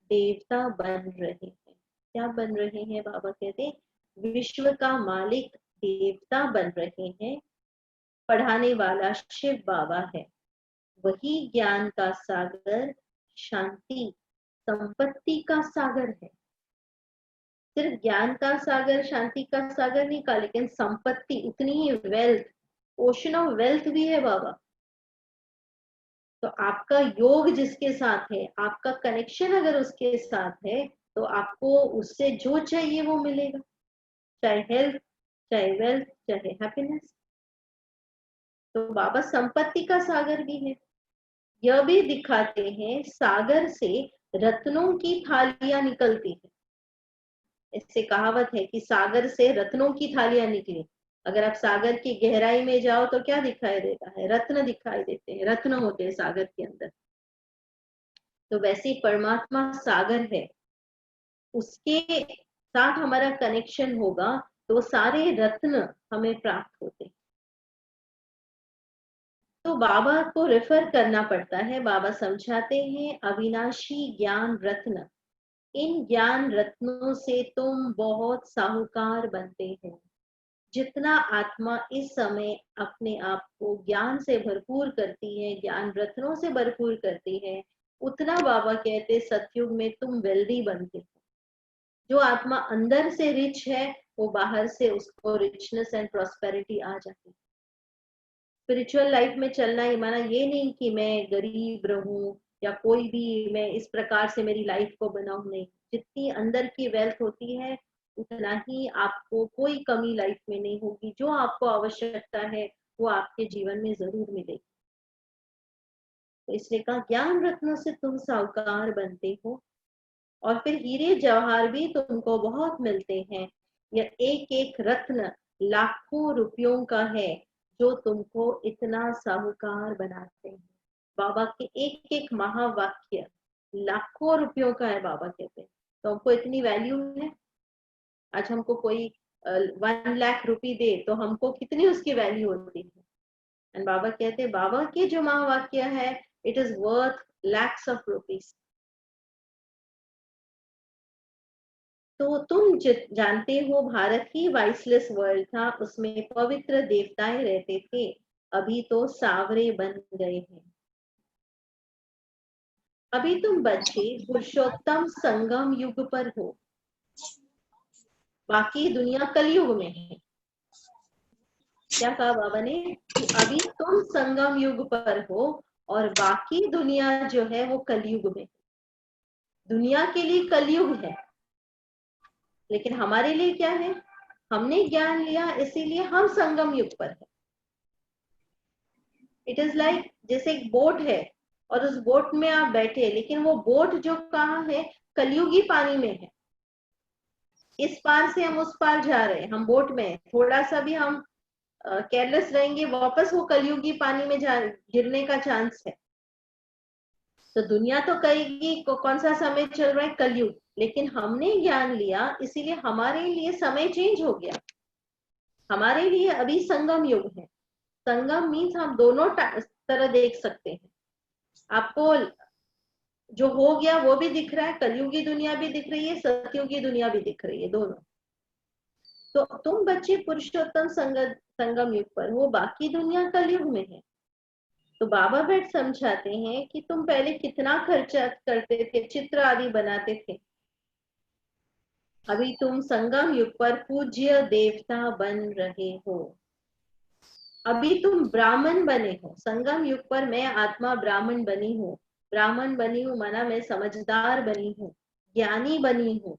Speaker 2: देवता बन रहे हैं। क्या बन रहे हैं? बाबा कहते हैं विश्व का मालिक देवता बन रहे हैं। पढ़ाने वाला शिव बाबा है। वही ज्ञान का सागर, शांति, संपत्ति का सागर है। सिर्फ ज्ञान का सागर, शांति का सागर नहीं कहा, लेकिन संपत्ति उतनी ही, वेल्थ, ओशन ऑफ वेल्थ भी है बाबा। तो आपका योग जिसके साथ है, आपका कनेक्शन अगर उसके साथ है, तो आपको उससे जो चाहिए वो मिलेगा, चाहे हेल्थ, चाहे वेल्थ, चाहे हैप्पीनेस। तो बाबा संपत्ति का सागर भी है। यह भी दिखाते हैं सागर से रत्नों की थालियां निकलती है। इससे कहावत है कि सागर से रत्नों की थालियां निकली। अगर आप सागर की गहराई में जाओ तो क्या दिखाई देता है? रत्न दिखाई देते हैं, रत्न होते हैं सागर के अंदर। तो वैसे परमात्मा सागर है, उसके साथ हमारा कनेक्शन होगा तो सारे रत्न हमें प्राप्त होते हैं। तो बाबा को रेफर करना पड़ता है। बाबा समझाते हैं अविनाशी ज्ञान रत्न, इन ज्ञान रत्नों से तुम बहुत साहूकार बनते हो। जितना आत्मा इस समय अपने आप को ज्ञान से भरपूर करती है, ज्ञान रत्नों से भरपूर करती है, उतना बाबा कहते सतयुग में तुम वेल्दी बनते हो। जो आत्मा अंदर से रिच है, वो बाहर से उसको रिचनेस एंड प्रॉस्पेरिटी आ जाती है। स्पिरिचुअल लाइफ में चलना ही माना ये नहीं कि मैं गरीब रहूं या कोई भी मैं इस प्रकार से मेरी लाइफ को बनाऊं, नहीं। जितनी अंदर की वेल्थ होती है उतना ही आपको कोई कमी लाइफ में नहीं होगी। जो आपको आवश्यकता है वो आपके जीवन में जरूर मिलेगी। तो इसलिए कहा ज्ञान रत्नों से तुम साहूकार बनते हो। और फिर हीरे जवाहर भी तुमको बहुत मिलते हैं। यह एक एक रत्न लाखों रुपयों का है जो तुमको इतना साहूकार बनाते हैं। बाबा के एक एक महावाक्य लाखों रुपयों का है। बाबा कहते हैं तो हमको इतनी वैल्यू है। आज हमको कोई 1 लाख रुपए दे तो हमको कितनी उसकी वैल्यू होती है। एंड बाबा कहते हैं बाबा के जो महावाक्य है, it is worth lakhs of rupees. तो तुम जानते हो भारत ही वाइसलेस वर्ल्ड था, उसमें पवित्र देवताएं रहते थे। अभी तो सावरे बन गए हैं। अभी तुम बच्चे पुरुषोत्तम संगम युग पर हो, बाकी दुनिया कलयुग में है। क्या कहा बाबा ने कि अभी तुम संगम युग पर हो और बाकी दुनिया जो है वो कलयुग में। दुनिया के लिए कलयुग है, लेकिन हमारे लिए क्या है? हमने ज्ञान लिया इसीलिए हम संगम युग पर है। इट इज लाइक जैसे एक बोट है और उस बोट में आप बैठे, लेकिन वो बोट जो कहाँ है? कलयुगी पानी में है। इस पार से हम उस पार जा रहे हैं, हम बोट में, थोड़ा सा भी हम केयरलेस रहेंगे वापस वो कलयुगी पानी में गिरने का चांस है। तो दुनिया तो कहेगी कौन सा समय चल रहा है? कलयुग। लेकिन हमने ज्ञान लिया इसीलिए हमारे लिए समय चेंज हो गया। हमारे लिए अभी संगम युग है। संगम मीन्स हम दोनों तरह देख सकते हैं। आपको जो हो गया वो भी दिख रहा है, कलयुगी दुनिया भी दिख रही है, सतयुगी दुनिया भी दिख रही है, दोनों। तो तुम बच्चे पुरुषोत्तम संगम युग पर हो, बाकी दुनिया कलयुग में है। तो बाबा बैठ समझाते हैं कि तुम पहले कितना खर्चा करते थे, चित्र आदि बनाते थे। अभी तुम संगम युग पर पूज्य देवता बन रहे हो। अभी तुम ब्राह्मण बने हो। संगम युग पर मैं आत्मा ब्राह्मण बनी हूँ। ब्राह्मण बनी हूँ माना मैं समझदार बनी हूँ, ज्ञानी बनी हूँ,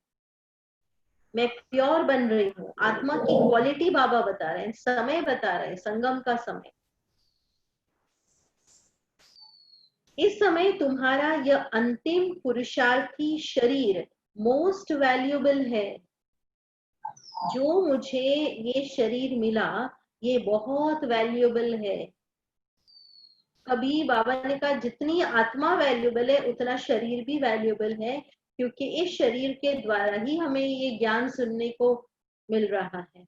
Speaker 2: मैं प्योर बन रही हूँ। आत्मा की क्वालिटी बाबा बता रहे हैं, समय बता रहे हैं, संगम का समय। इस समय तुम्हारा यह अंतिम पुरुषार्थी शरीर मोस्ट वैल्यूएबल है। जो मुझे ये शरीर मिला ये बहुत वैल्यूएबल है। अभी बाबा ने कहा जितनी आत्मा वैल्यूबल है उतना शरीर भी वैल्यूबल है, क्योंकि इस शरीर के द्वारा ही हमें ये ज्ञान सुनने को मिल रहा है।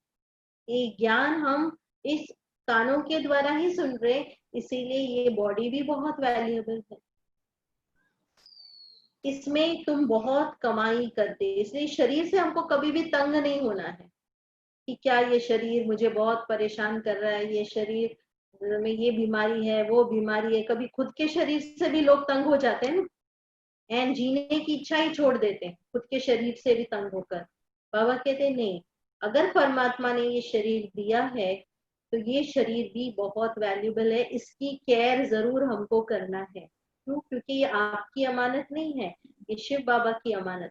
Speaker 2: ये ज्ञान हम इस कानों के द्वारा ही सुन रहे, इसीलिए ये बॉडी भी बहुत वैल्यूबल है। इसमें तुम बहुत कमाई करते, इसलिए शरीर से हमको कभी भी तंग नहीं होना है कि क्या ये शरीर मुझे बहुत परेशान कर रहा है, ये शरीर में ये बीमारी है, वो बीमारी है। कभी खुद के शरीर से भी लोग तंग हो जाते हैं ना, एंड जीने की इच्छा ही छोड़ देते हैं खुद के शरीर से भी तंग होकर। बाबा कहते हैं नहीं, अगर परमात्मा ने ये शरीर दिया है तो ये शरीर भी बहुत वैल्यूबल है, इसकी केयर जरूर हमको करना है। क्यों? क्योंकि ये आपकी अमानत नहीं है, ये शिव बाबा की अमानत।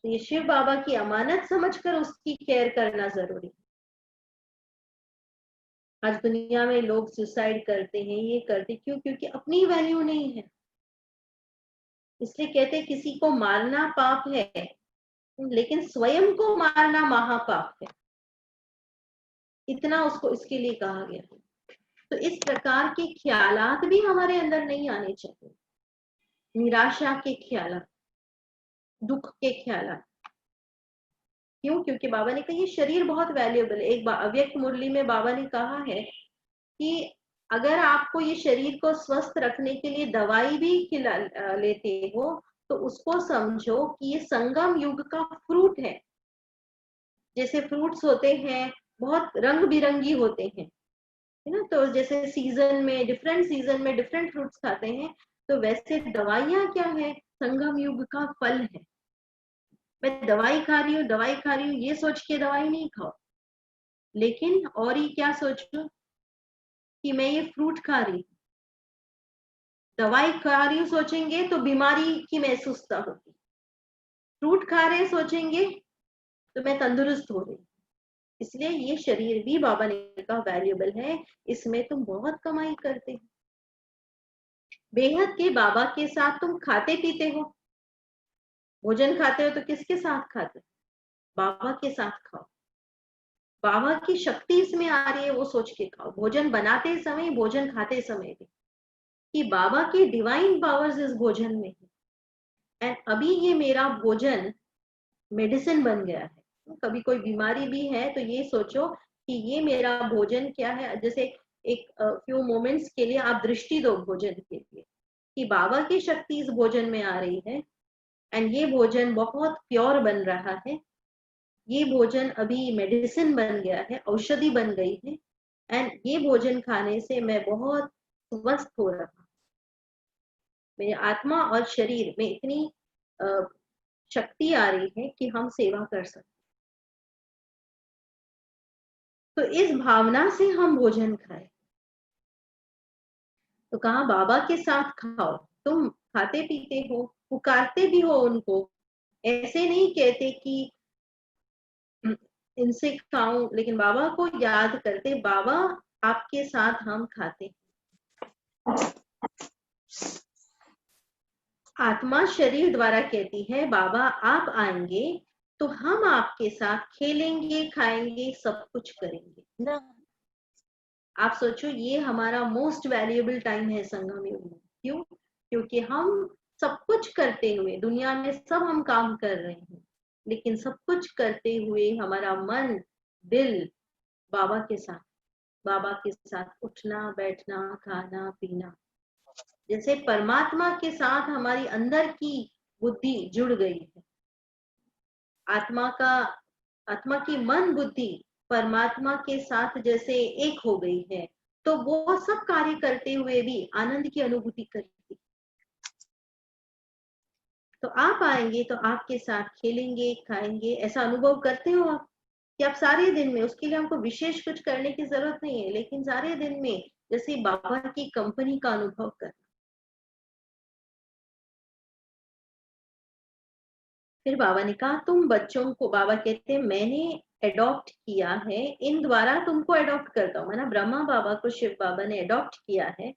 Speaker 2: तो ये शिव बाबा की अमानत समझकर उसकी केयर करना जरूरी है। आज दुनिया में लोग सुसाइड करते हैं, ये करते क्यों? क्योंकि अपनी वैल्यू नहीं है। इसलिए कहते हैं किसी को मारना पाप है, लेकिन स्वयं को मारना महापाप है। इतना उसको इसके लिए कहा गया है। तो इस प्रकार के ख्यालात भी हमारे अंदर नहीं आने चाहिए, निराशा के ख्यालात, दुख के ख्यालात। क्यों? क्योंकि बाबा ने कहा ये शरीर बहुत वैल्यूएबल है। एक अव्यक्त मुरली में बाबा ने कहा है कि अगर आपको ये शरीर को स्वस्थ रखने के लिए दवाई भी खिला लेते हो तो उसको समझो कि ये संगम युग का फ्रूट है। जैसे फ्रूट्स होते हैं बहुत रंग बिरंगी होते हैं, है ना, तो जैसे सीजन में डिफरेंट फ्रूट्स खाते हैं, तो वैसे दवाइयां क्या है? संगम युग का फल है। मैं दवाई खा रही हूँ ये सोच के दवाई नहीं खाओ, लेकिन और ही क्या सोचो कि मैं ये फ्रूट खा रही हूँ। दवाई खा रही हूँ सोचेंगे तो बीमारी की महसूसता होगी, फ्रूट खा रहे सोचेंगे तो मैं तंदुरुस्त हो रही। इसलिए ये शरीर भी बाबा ने कहा वैल्यूएबल है, इसमें तुम बहुत कमाई करते हो। बेहद के बाबा के साथ तुम खाते पीते हो, भोजन खाते हो तो किसके साथ खाते हो? बाबा के साथ खाओ। बाबा की शक्ति इसमें आ रही है वो सोच के खाओ, भोजन बनाते समय, भोजन खाते समय भी, कि बाबा की डिवाइन पावर्स इस भोजन में है। एंड अभी ये मेरा भोजन मेडिसिन बन गया है। कभी कोई बीमारी भी है तो ये सोचो कि ये मेरा भोजन क्या है। जैसे एक फ्यू मोमेंट्स के लिए आप दृष्टि दो भोजन के लिए कि बाबा की शक्ति इस भोजन में आ रही है, एंड ये भोजन बहुत प्योर बन रहा है। ये भोजन अभी मेडिसिन बन गया है, औषधि बन गई है, एंड ये भोजन खाने से मैं बहुत स्वस्थ हो रहा हूँ। मेरे आत्मा और शरीर में इतनी शक्ति आ रही है कि हम सेवा कर सकते। तो इस भावना से हम भोजन खाएं। तो कहा बाबा के साथ खाओ। तुम खाते पीते हो, पुकारते भी हो उनको, ऐसे नहीं कहते कि इनसे खाऊं, लेकिन बाबा को याद करते, बाबा आपके साथ हम खाते। आत्मा शरीर द्वारा कहती है बाबा आप आएंगे तो हम आपके साथ खेलेंगे, खाएंगे, सब कुछ करेंगे। आप सोचो ये हमारा मोस्ट वैल्यूएबल टाइम है संगम युग में। क्यों? क्योंकि हम सब कुछ करते हुए, दुनिया में सब हम काम कर रहे हैं, लेकिन सब कुछ करते हुए हमारा मन दिल बाबा के साथ उठना बैठना खाना पीना। जैसे परमात्मा के साथ हमारी अंदर की बुद्धि जुड़ गई है, आत्मा की मन बुद्धि परमात्मा के साथ जैसे एक हो गई है, तो वो सब कार्य करते हुए भी आनंद की अनुभूति करेगी। तो आप आएंगे तो आपके साथ खेलेंगे खाएंगे, ऐसा अनुभव करते हो आप कि आप सारे दिन में, उसके लिए हमको विशेष कुछ करने की जरूरत नहीं है, लेकिन सारे दिन में जैसे बाबा की कंपनी का अनुभव करना। फिर बाबा ने कहा तुम बच्चों को, बाबा कहते हैं मैंने अडॉप्ट किया है, इन द्वारा तुमको अडॉप्ट करता हूँ। माना ब्रह्मा बाबा को शिव बाबा ने अडॉप्ट किया है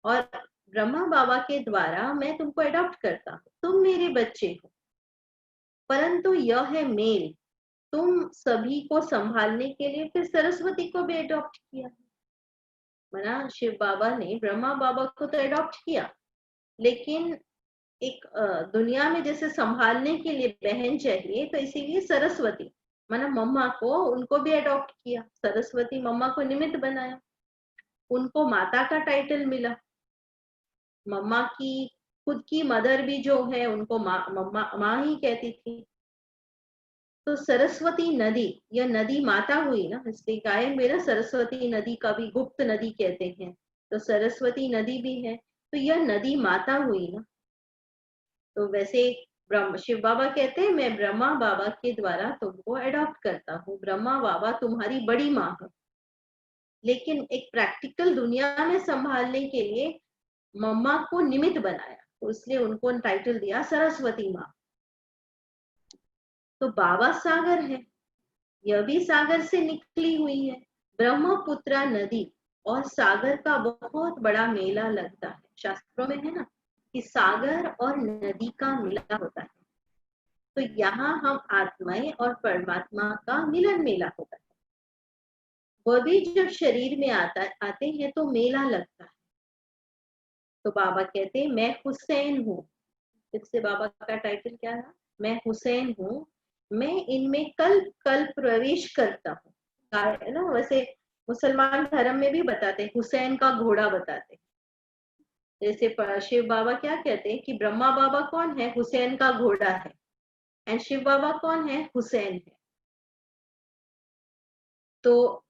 Speaker 2: और ब्रह्मा बाबा के द्वारा मैं तुमको अडॉप्ट करता हूँ, तुम मेरे बच्चे हो। परंतु यह है मेल, तुम सभी को संभालने के लिए फिर सरस्वती को भी अडॉप्ट किया है। माना शिव बाबा ने ब्रह्मा बाबा को तो अडॉप्ट किया, लेकिन एक दुनिया में जैसे संभालने के लिए बहन चाहिए, तो इसीलिए सरस्वती माना मम्मा को उनको भी अडॉप्ट किया। सरस्वती मम्मा को निमित्त बनाया, उनको माता का टाइटल मिला। मम्मा की खुद की मदर भी जो है उनको माँ ही कहती थी। तो सरस्वती नदी, यह नदी माता हुई ना, इसलिए गायन में ना सरस्वती नदी का भी गुप्त नदी कहते हैं, तो सरस्वती नदी भी है, तो यह नदी माता हुई ना। तो वैसे शिव बाबा कहते हैं मैं ब्रह्मा बाबा के द्वारा तुमको अडॉप्ट करता हूँ, ब्रह्मा बाबा तुम्हारी बड़ी माँ है। लेकिन एक प्रैक्टिकल दुनिया में संभालने के लिए मम्मा को निमित्त बनाया, तो इसलिए उनको टाइटल दिया सरस्वती माँ। तो बाबा सागर है, यह भी सागर से निकली हुई है। ब्रह्मपुत्रा नदी और सागर का बहुत बड़ा मेला लगता है, शास्त्रों में है ना कि सागर और नदी का मिलन होता है। तो यहाँ हम आत्माएं और परमात्मा का मिलन मेला होता है। वह भी जब शरीर में आते हैं तो मेला लगता है। तो बाबा कहते हैं मैं हुसैन हूँ। फिर से बाबा का टाइटल क्या है? मैं हुसैन हूँ, मैं इनमें कल्प कल्प प्रवेश करता हूँ ना। वैसे मुसलमान धर्म में भी बताते हैं, हुसैन का घोड़ा बताते हैं। जैसे शिव बाबा क्या कहते हैं कि ब्रह्मा बाबा कौन है? हुसैन का घोड़ा है। एंड शिव बाबा कौन है? हुसैन है। तो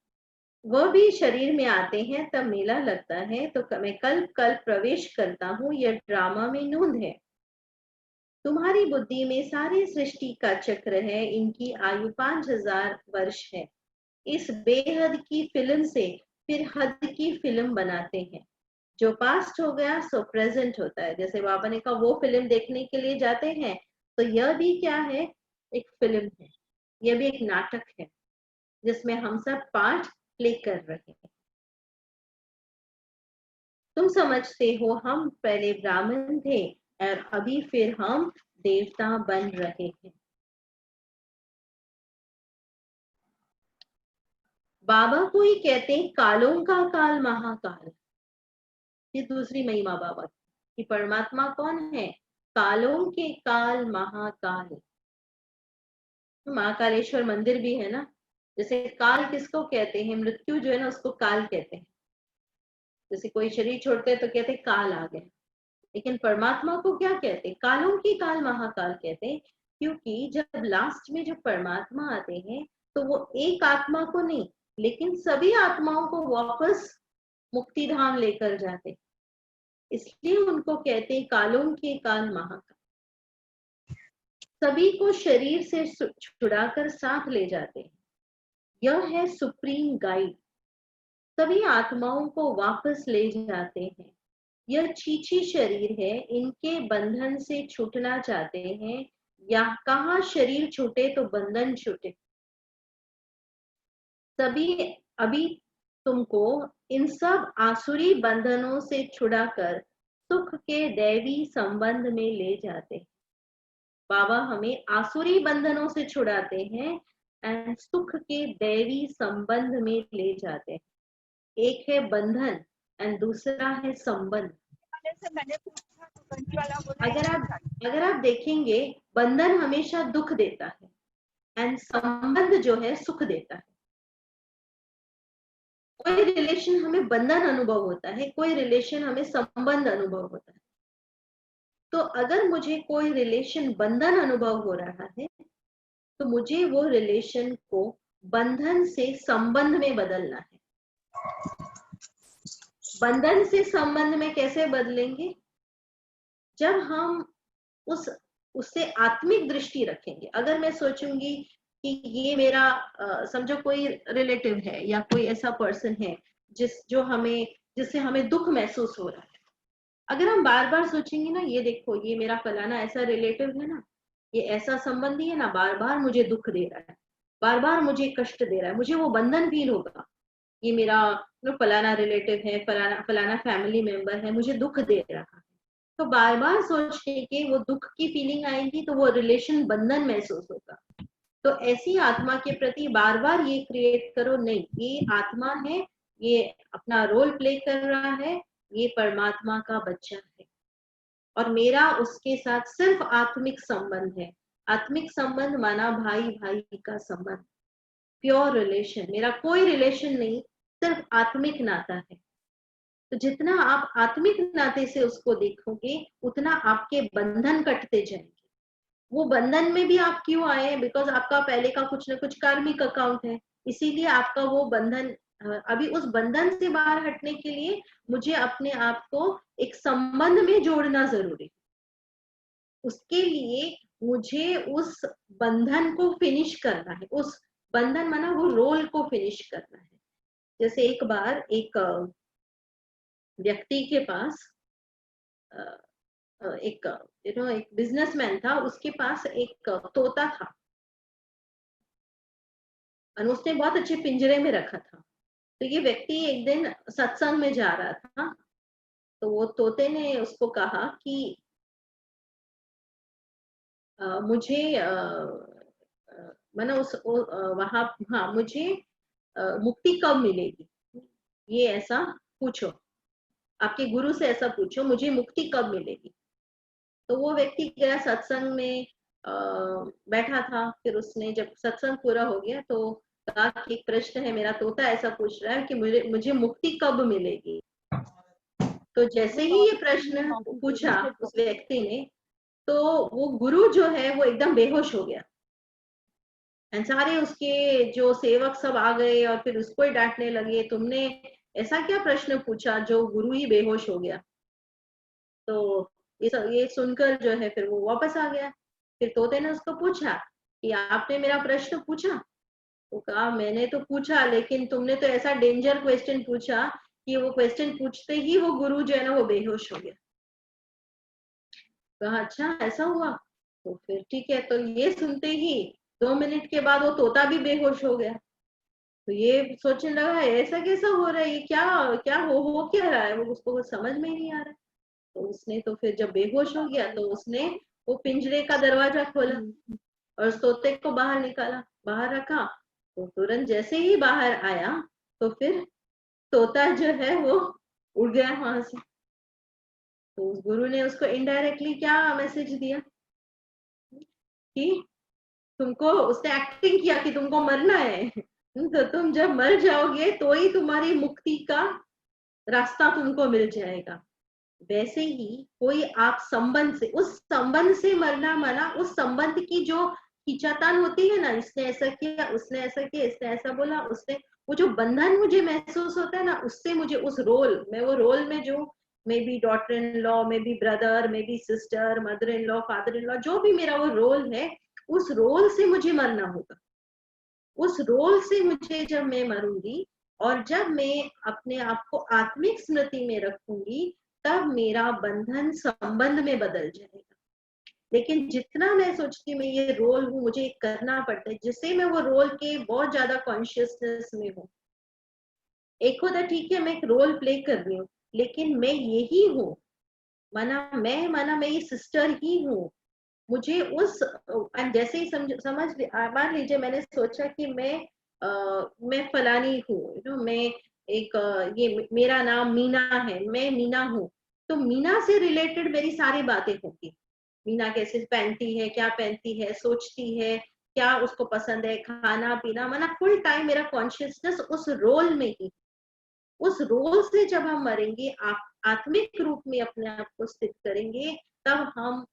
Speaker 2: वह भी शरीर में आते हैं तब मेला लगता है। तो मैं कल्प कल्प प्रवेश करता हूँ, यह ड्रामा में नूंद है। तुम्हारी बुद्धि में सारी सृष्टि का चक्र है, इनकी आयु 5000 वर्ष है। इस बेहद की फिल्म से फिर हद की फिल्म बनाते हैं। जो पास्ट हो गया सो प्रेजेंट होता है। जैसे बाबा ने कहा वो फिल्म देखने के लिए जाते हैं, तो यह भी क्या है? एक फिल्म है, यह भी एक नाटक है जिसमें हम सब पार्ट प्ले कर रहे हैं। तुम समझते हो हम पहले ब्राह्मण थे और अभी फिर हम देवता बन रहे हैं। बाबा को ही कहते हैं कालों का काल महाकाल। ये दूसरी महिमा बाबा की कि परमात्मा कौन है? कालों के काल महाकाल। महाकालेश्वर मंदिर भी है ना। जैसे काल किसको कहते हैं? मृत्यु जो है ना उसको काल कहते हैं। जैसे कोई शरीर छोड़ते हैं तो कहते हैं काल आ गए, लेकिन परमात्मा को क्या कहते हैं? कालों की काल महाकाल कहते हैं, क्योंकि जब लास्ट में जो परमात्मा आते हैं तो वो एक आत्मा को नहीं लेकिन सभी आत्माओं को वापस मुक्ति धाम लेकर जाते हैं, इसलिए उनको कहते हैं कालों के काल महाकाल। सभी को शरीर से छुड़ाकर साथ ले जाते हैं। यह है सुप्रीम गाइड, सभी आत्माओं को वापस ले जाते हैं। यह चीची शरीर है, इनके बंधन से छूटना चाहते हैं। या कहाँ शरीर छूटे तो बंधन छूटे। सभी अभी तुमको इन सब आसुरी बंधनों से छुड़ाकर सुख के दैवी संबंध में ले जाते हैं। बाबा हमें आसुरी बंधनों से छुड़ाते हैं एंड सुख के दैवी संबंध में ले जाते हैं। एक है बंधन एंड दूसरा है संबंध। अगर आप देखेंगे बंधन हमेशा दुख देता है एंड संबंध जो है सुख देता है। कोई रिलेशन हमें बंधन अनुभव होता है, कोई रिलेशन हमें संबंध अनुभव होता है। तो अगर मुझे कोई रिलेशन बंधन अनुभव हो रहा है तो मुझे वो रिलेशन को बंधन से संबंध में बदलना है। बंधन से संबंध में कैसे बदलेंगे? जब हम उससे आत्मिक दृष्टि रखेंगे। अगर मैं सोचूंगी कि ये मेरा समझो कोई रिलेटिव है या कोई ऐसा पर्सन है जिससे हमें दुख महसूस हो रहा है, अगर हम बार बार सोचेंगे ना ये देखो ये मेरा फलाना ऐसा रिलेटिव है ना, ये ऐसा संबंधी है ना, बार बार मुझे दुख दे रहा है, बार बार मुझे कष्ट दे रहा है, मुझे वो बंधन फील होगा। ये मेरा फलाना रिलेटिव है, फलाना फैमिली मेंबर है, मुझे दुख दे रहा है। तो बार बार सोचने के वो दुख की फीलिंग आएगी तो वो रिलेशन बंधन महसूस होगा। तो ऐसी आत्मा के प्रति बार बार ये क्रिएट करो नहीं, ये आत्मा है ये अपना रोल प्ले कर रहा है, ये परमात्मा का बच्चा है और मेरा उसके साथ सिर्फ आत्मिक संबंध है। आत्मिक संबंध माना भाई भाई का संबंध, प्योर रिलेशन, मेरा कोई रिलेशन नहीं, सिर्फ आत्मिक नाता है। तो जितना आप आत्मिक नाते से उसको देखोगे उतना आपके बंधन कटते जाएंगे। वो बंधन में भी आप क्यों आए हैं? बिकॉज आपका पहले का कुछ ना कुछ कार्मिक अकाउंट है, इसीलिए आपका वो बंधन, अभी उस बंधन से बाहर हटने के लिए मुझे अपने आप को एक संबंध में जोड़ना जरूरी। उसके लिए मुझे उस बंधन को फिनिश करना है, उस बंधन माना वो रोल को फिनिश करना है। जैसे एक बार एक व्यक्ति के पास एक एक बिजनेसमैन था, उसके पास एक तोता था और उसने बहुत अच्छे पिंजरे में रखा था। तो ये व्यक्ति एक दिन सत्संग में जा रहा था, तो वो तोते ने उसको कहा कि मुझे मैंने वहां, हाँ, मुझे मुक्ति कब मिलेगी, ये ऐसा पूछो, आपके गुरु से ऐसा पूछो, मुझे मुक्ति कब मिलेगी। तो वो व्यक्ति गया सत्संग में, बैठा था। फिर उसने जब सत्संग पूरा हो गया तो कहा कि एक प्रश्न है, मेरा तोता ऐसा पूछ रहा है कि मुझे मुक्ति कब मिलेगी। तो जैसे ही ये प्रश्न पूछा उस व्यक्ति ने, तो वो गुरु जो है वो एकदम बेहोश हो गया। सारे उसके जो सेवक सब आ गए और फिर उसको ही डांटने लगे, तुमने ऐसा क्या प्रश्न पूछा जो गुरु ही बेहोश हो गया। तो ये सुनकर जो है फिर वो वापस आ गया। फिर तोते ने उसको पूछा कि आपने मेरा प्रश्न पूछा। तो कहा मैंने तो पूछा, लेकिन तुमने तो ऐसा डेंजर क्वेश्चन पूछा कि वो क्वेश्चन पूछते ही वो गुरु जो है ना वो बेहोश हो गया। कहा अच्छा ऐसा हुआ, तो फिर ठीक है। तो ये सुनते ही 2 मिनट के बाद वो तोता भी बेहोश हो गया। तो ये सोचने लगा ऐसा कैसा हो रहा है, ये क्या क्या हो क्या रहा है, वो उसको कुछ समझ में ही नहीं आ रहा। तो उसने तो फिर जब बेहोश हो गया तो उसने वो पिंजरे का दरवाजा खोला और उस तोते को बाहर निकाला, बाहर रखा। तो तुरंत जैसे ही बाहर आया तो फिर तोता जो है वो उड़ गया वहां से। तो उस गुरु ने उसको इनडायरेक्टली क्या मैसेज दिया कि तुमको, उसने एक्टिंग किया कि तुमको मरना है, तो तुम जब मर जाओगे तो ही तुम्हारी मुक्ति का रास्ता तुमको मिल जाएगा। वैसे ही कोई आप संबंध से, उस संबंध से मरना माना उस संबंध की जो खींचातान होती है ना, इसने ऐसा किया, उसने ऐसा किया, इसने ऐसा बोला, उसने, वो जो बंधन मुझे महसूस होता है ना, उससे मुझे उस रोल, मैं वो रोल में जो may be daughter in law, may be brother, may be sister, mother in law, father in law, जो भी मेरा वो रोल है, उस रोल से मुझे मरना होगा। उस रोल से मुझे, जब मैं मरूंगी और जब मैं अपने आप को आत्मिक स्मृति में रखूंगी, तब मेरा बंधन संबंध में बदल जाएगा। लेकिन जितना मैं सोचती हूँ मैं ये रोल हूँ, मुझे करना पड़ता है, जिससे मैं वो रोल के बहुत ज्यादा कॉन्शियसनेस में हूँ। एक होता ठीक है, मैं एक रोल प्ले कर रही हूँ, लेकिन मैं यही हूँ, माना मैं ये सिस्टर ही हूँ। मुझे उस, जैसे ही समझ मान लीजिए मैंने सोचा कि मैं फलानी हूँ, मैं एक ये मेरा नाम मीना है, मैं मीना हूँ। तो मीना से रिलेटेड मेरी सारी बातें होंगी। मीना कैसे पहनती है, क्या पहनती है, सोचती है, क्या उसको पसंद है, खाना पीना, माना फुल टाइम मेरा कॉन्शियसनेस उस रोल में ही। उस रोल से जब हम मरेंगे, आप आत्मिक रूप में अपने आप को स्थित करेंगे, तब हम,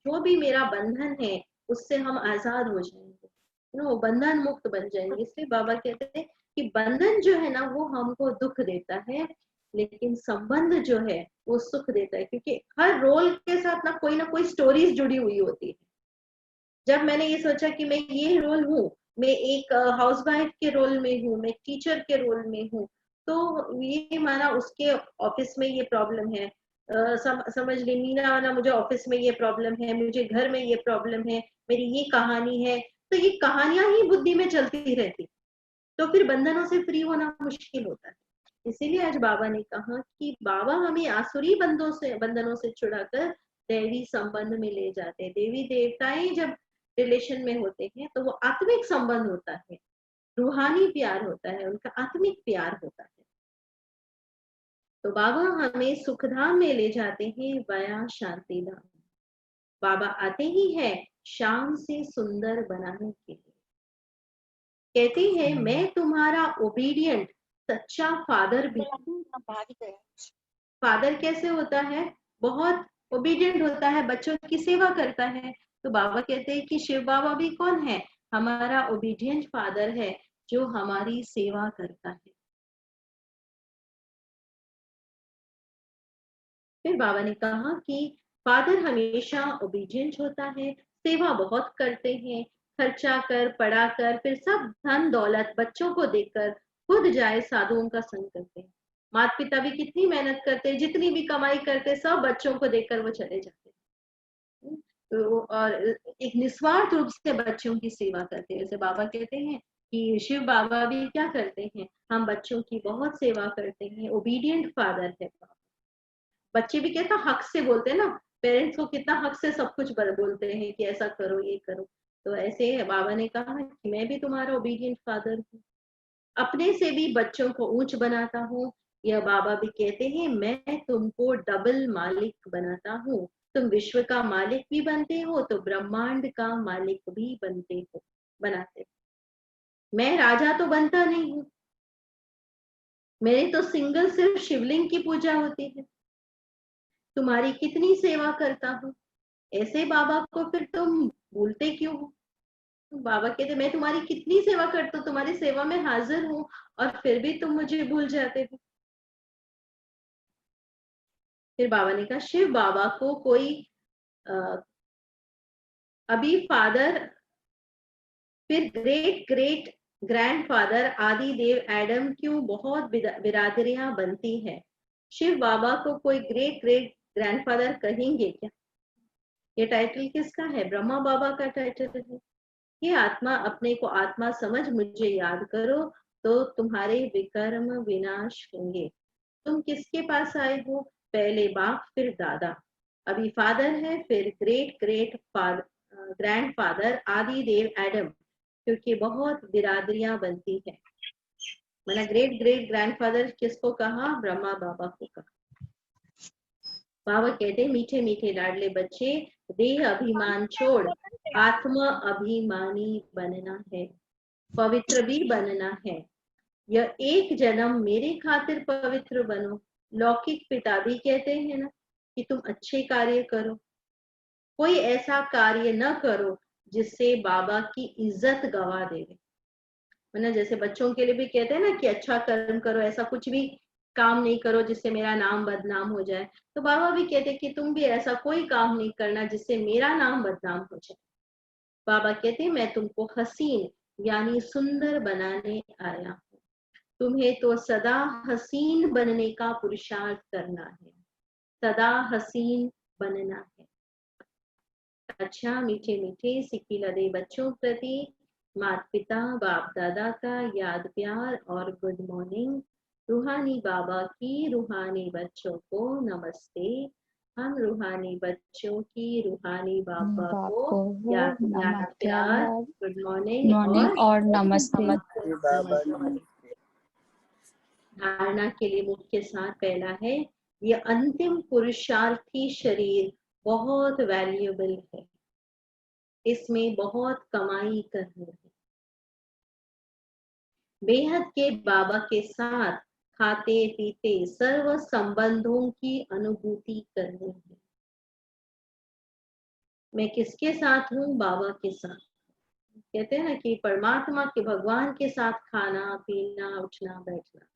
Speaker 2: जो भी मेरा बंधन है उससे हम आजाद हो जाएंगे, वो बंधन मुक्त बन जाएंगे। इसलिए बाबा कहते हैं कि बंधन जो है ना वो हमको दुख देता है, लेकिन संबंध जो है वो सुख देता है, क्योंकि हर रोल के साथ ना कोई स्टोरीज जुड़ी हुई होती है। जब मैंने ये सोचा कि मैं ये रोल हूँ, मैं एक हाउसवाइफ के रोल में हूँ, मैं टीचर के रोल में हूँ, तो ये माना उसके ऑफिस में ये प्रॉब्लम है, समझ ली मीना माना मुझे ऑफिस में ये प्रॉब्लम है, मुझे घर में ये प्रॉब्लम है, मेरी ये कहानी है। तो ये कहानियां ही बुद्धि में चलती रहती, तो फिर बंधनों से फ्री होना मुश्किल होता है। इसीलिए आज बाबा ने कहा कि बाबा हमें आसुरी बंधनों से छुड़ाकर दैवी संबंध में ले जाते हैं। देवी देवताएं जब रिलेशन में होते हैं तो वो आत्मिक संबंध होता है, रूहानी प्यार होता है, उनका आत्मिक प्यार होता है। तो बाबा हमें सुखधाम में ले जाते हैं वया शांति धाम। बाबा आते ही है शाम से सुंदर बनाने के लिए। कहते हैं मैं तुम्हारा ओबीडियंट सच्चा फादर भी। फादर कैसे होता है? बहुत ओबीडियंट होता है, बच्चों की सेवा करता है। तो बाबा कहते हैं कि शिव बाबा भी कौन है? हमारा ओबीडियंट फादर है जो हमारी सेवा करता है। फिर बाबा ने कहा कि फादर हमेशा ओबीडियंट होता है, सेवा बहुत करते हैं, खर्चा कर पढ़ा कर फिर सब धन दौलत बच्चों को देकर खुद जाए साधुओं का संग करते हैं। माता पिता भी कितनी मेहनत करते हैं, जितनी भी कमाई करते हैं सब बच्चों को देकर वो चले जाते हैं। तो और एक निस्वार्थ रूप से बच्चों की सेवा करते हैं। जैसे बाबा कहते हैं कि शिव बाबा भी क्या करते हैं, हम बच्चों की बहुत सेवा करते हैं, ओबीडियंट फादर है। बच्चे भी कहता हक से बोलते हैं ना, पेरेंट्स को कितना हक से सब कुछ बोलते हैं कि ऐसा करो ये करो। तो ऐसे बाबा ने कहा कि मैं भी तुम्हारा ओबीडियंट फादर हूँ, अपने से भी बच्चों को ऊंच बनाता हूँ। यह बाबा भी कहते हैं मैं तुमको डबल मालिक बनाता हूँ, तुम विश्व का मालिक भी बनते हो तो ब्रह्मांड का मालिक भी बनाते हो। मैं राजा तो बनता नहीं हूँ, मेरी तो सिंगल सिर्फ शिवलिंग की पूजा होती है, तुम्हारी कितनी सेवा करता हूँ, ऐसे बाबा को फिर तुम भूलते क्यों हो? बाबा कहते मैं तुम्हारी कितनी सेवा करता हूँ, तुम्हारी सेवा में हाजिर हूँ और फिर भी तुम मुझे भूल जाते हो। फिर बाबा ने कहा शिव बाबा को कोई अभी फादर फिर ग्रेट ग्रेट ग्रैंडफादर आदि देव एडम क्यों बहुत बिरादरियां बनती है। शिव बाबा को कोई ग्रेट ग्रेट ग्रैंडफादर कहेंगे क्या? ये टाइटल किसका है? ब्रह्मा बाबा का टाइटल है। ये आत्मा अपने को आत्मा समझ मुझे याद करो तो तुम्हारे विकर्म विनाश होंगे। तुम किसके पास आए हो? पहले बाप फिर दादा, अभी फादर है, फिर ग्रेट ग्रेट ग्रैंड फादर आदि देव एडम, क्योंकि बहुत बिरादरियां बनती है। मैंने ग्रेट ग्रेट ग्रैंडफादर किसको कहा? ब्रह्मा बाबा को कहा। बाबा कहते मीठे मीठे लाडले बच्चे, देह अभिमान छोड़ आत्मा अभिमानी बनना है, पवित्र भी बनना है। यह एक जन्म मेरे खातिर पवित्र बनो। लौकिक पिता भी कहते हैं ना कि तुम अच्छे कार्य करो, कोई ऐसा कार्य न करो जिससे बाबा की इज्जत गवा देवे। मतलब जैसे बच्चों के लिए भी कहते हैं ना कि अच्छा कर्म करो, ऐसा कुछ भी काम नहीं करो जिससे मेरा नाम बदनाम हो जाए। तो बाबा भी कहते कि तुम भी ऐसा कोई काम नहीं करना जिससे मेरा नाम बदनाम हो जाए। बाबा कहते मैं तुमको हसीन यानी सुंदर बनाने आया हूँ, तुम्हें तो सदा हसीन बनने का पुरुषार्थ करना है, सदा हसीन बनना है। अच्छा मीठे मीठे सिक्की लदे बच्चों प्रति माता पिता बाप दादा का याद प्यार और गुड मॉर्निंग। रूहानी बाबा की रूहानी बच्चों को नमस्ते। हम रूहानी बच्चों की रूहानी बाबा को याद प्यार, गुड मॉर्निंग और
Speaker 3: नमस्ते।
Speaker 2: धारणा के लिए मुख्य सार पहला है, ये अंतिम पुरुषार्थी शरीर बहुत वैल्यूएबल है, इसमें बहुत कमाई करनी है। बेहद के बाबा के साथ खाते पीते सर्व संबंधों की अनुभूति करनी है। मैं किसके साथ हूँ? बाबा के साथ। कहते हैं ना कि परमात्मा के भगवान के साथ खाना पीना उठना बैठना।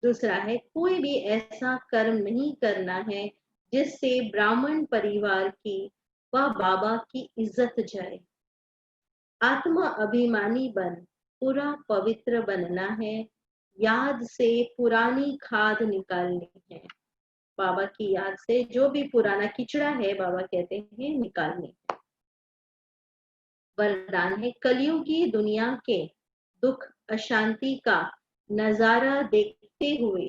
Speaker 2: दूसरा है कोई भी ऐसा कर्म नहीं करना है जिससे ब्राह्मण परिवार की व बाबा की इज्जत जाए। आत्मा अभिमानी बन पूरा पवित्र बनना है, याद से पुरानी खाद निकालनी है। बाबा की याद से जो भी पुराना किचड़ा है बाबा कहते हैं निकालनी है। वरदान है कलयुगी दुनिया के दुख अशांति का नजारा देखते हुए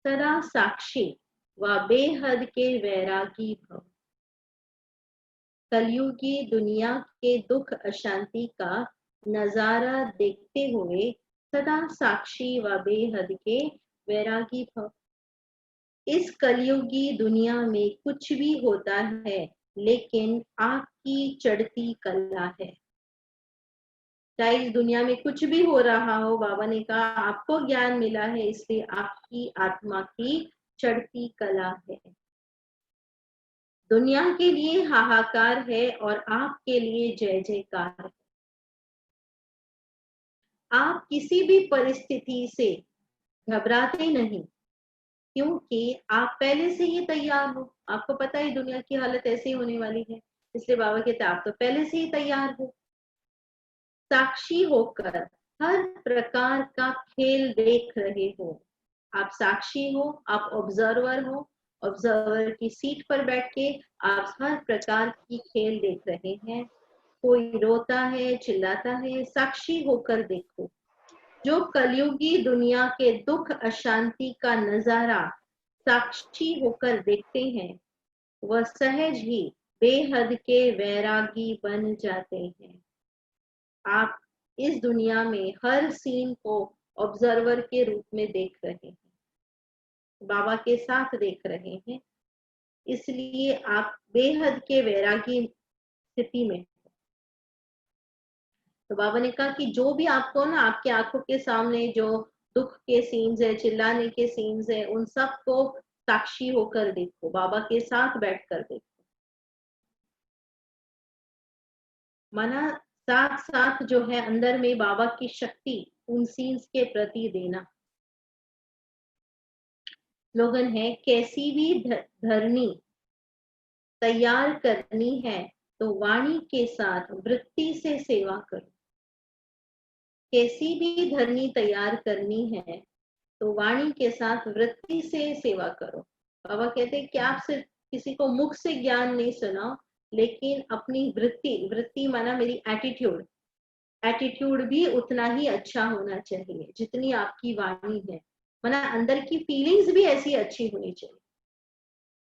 Speaker 2: सदा साक्षी व बेहद के वैरागी भव। कलयुगी दुनिया के दुख अशांति का नजारा देखते हुए सदा साक्षी व बेहद के वैरागी भव। इस कलयुगी दुनिया में कुछ भी होता है लेकिन आपकी चढ़ती कला है। चाहे इस दुनिया में कुछ भी हो रहा हो, बाबा ने कहा आपको ज्ञान मिला है इसलिए आपकी आत्मा की चढ़ती कला है। दुनिया के लिए हाहाकार है और आपके लिए जय जयकार है। आप किसी भी परिस्थिति से घबराते नहीं, क्योंकि आप पहले से ही तैयार हो। आपको पता है दुनिया की हालत ऐसी होने वाली है, इसलिए बाबा कहते हैं आप तो पहले से ही तैयार हो। साक्षी होकर हर प्रकार का खेल देख रहे हो। आप साक्षी हो, आप ऑब्जर्वर हो। ऑब्जर्वर की सीट पर बैठ के आप हर प्रकार की खेल देख रहे हैं। कोई रोता है, चिल्लाता है, साक्षी होकर देखो। जो कलयुगी दुनिया के दुख अशांति का नजारा साक्षी होकर देखते हैं, वह सहज ही बेहद के वैरागी बन जाते हैं। आप इस दुनिया में हर सीन को ऑब्जर्वर के रूप में देख रहे हैं, बाबा के साथ देख रहे हैं, इसलिए आप बेहद के वैरागी स्थिति में। तो बाबा ने कहा कि जो भी आपको ना आपके आंखों के सामने जो दुख के सीन्स है, चिल्लाने के सीन्स है, उन सब को साक्षी होकर देखो, बाबा के साथ बैठकर देखो। माना साथ साथ जो है अंदर में बाबा की शक्ति उन सीन्स के प्रति देना। स्लोगन है, कैसी भी धरनी तैयार करनी है तो वाणी के साथ वृत्ति से सेवा करो। कैसी भी धरनी तैयार करनी है तो वाणी के साथ वृत्ति से सेवा करो। बाबा कहते हैं कि आप सिर्फ किसी को मुख से ज्ञान नहीं सुनाओ, लेकिन अपनी वृत्ति माना मेरी एटीट्यूड भी उतना ही अच्छा होना चाहिए जितनी आपकी वाणी है। माना अंदर की फीलिंग्स भी ऐसी अच्छी होनी चाहिए।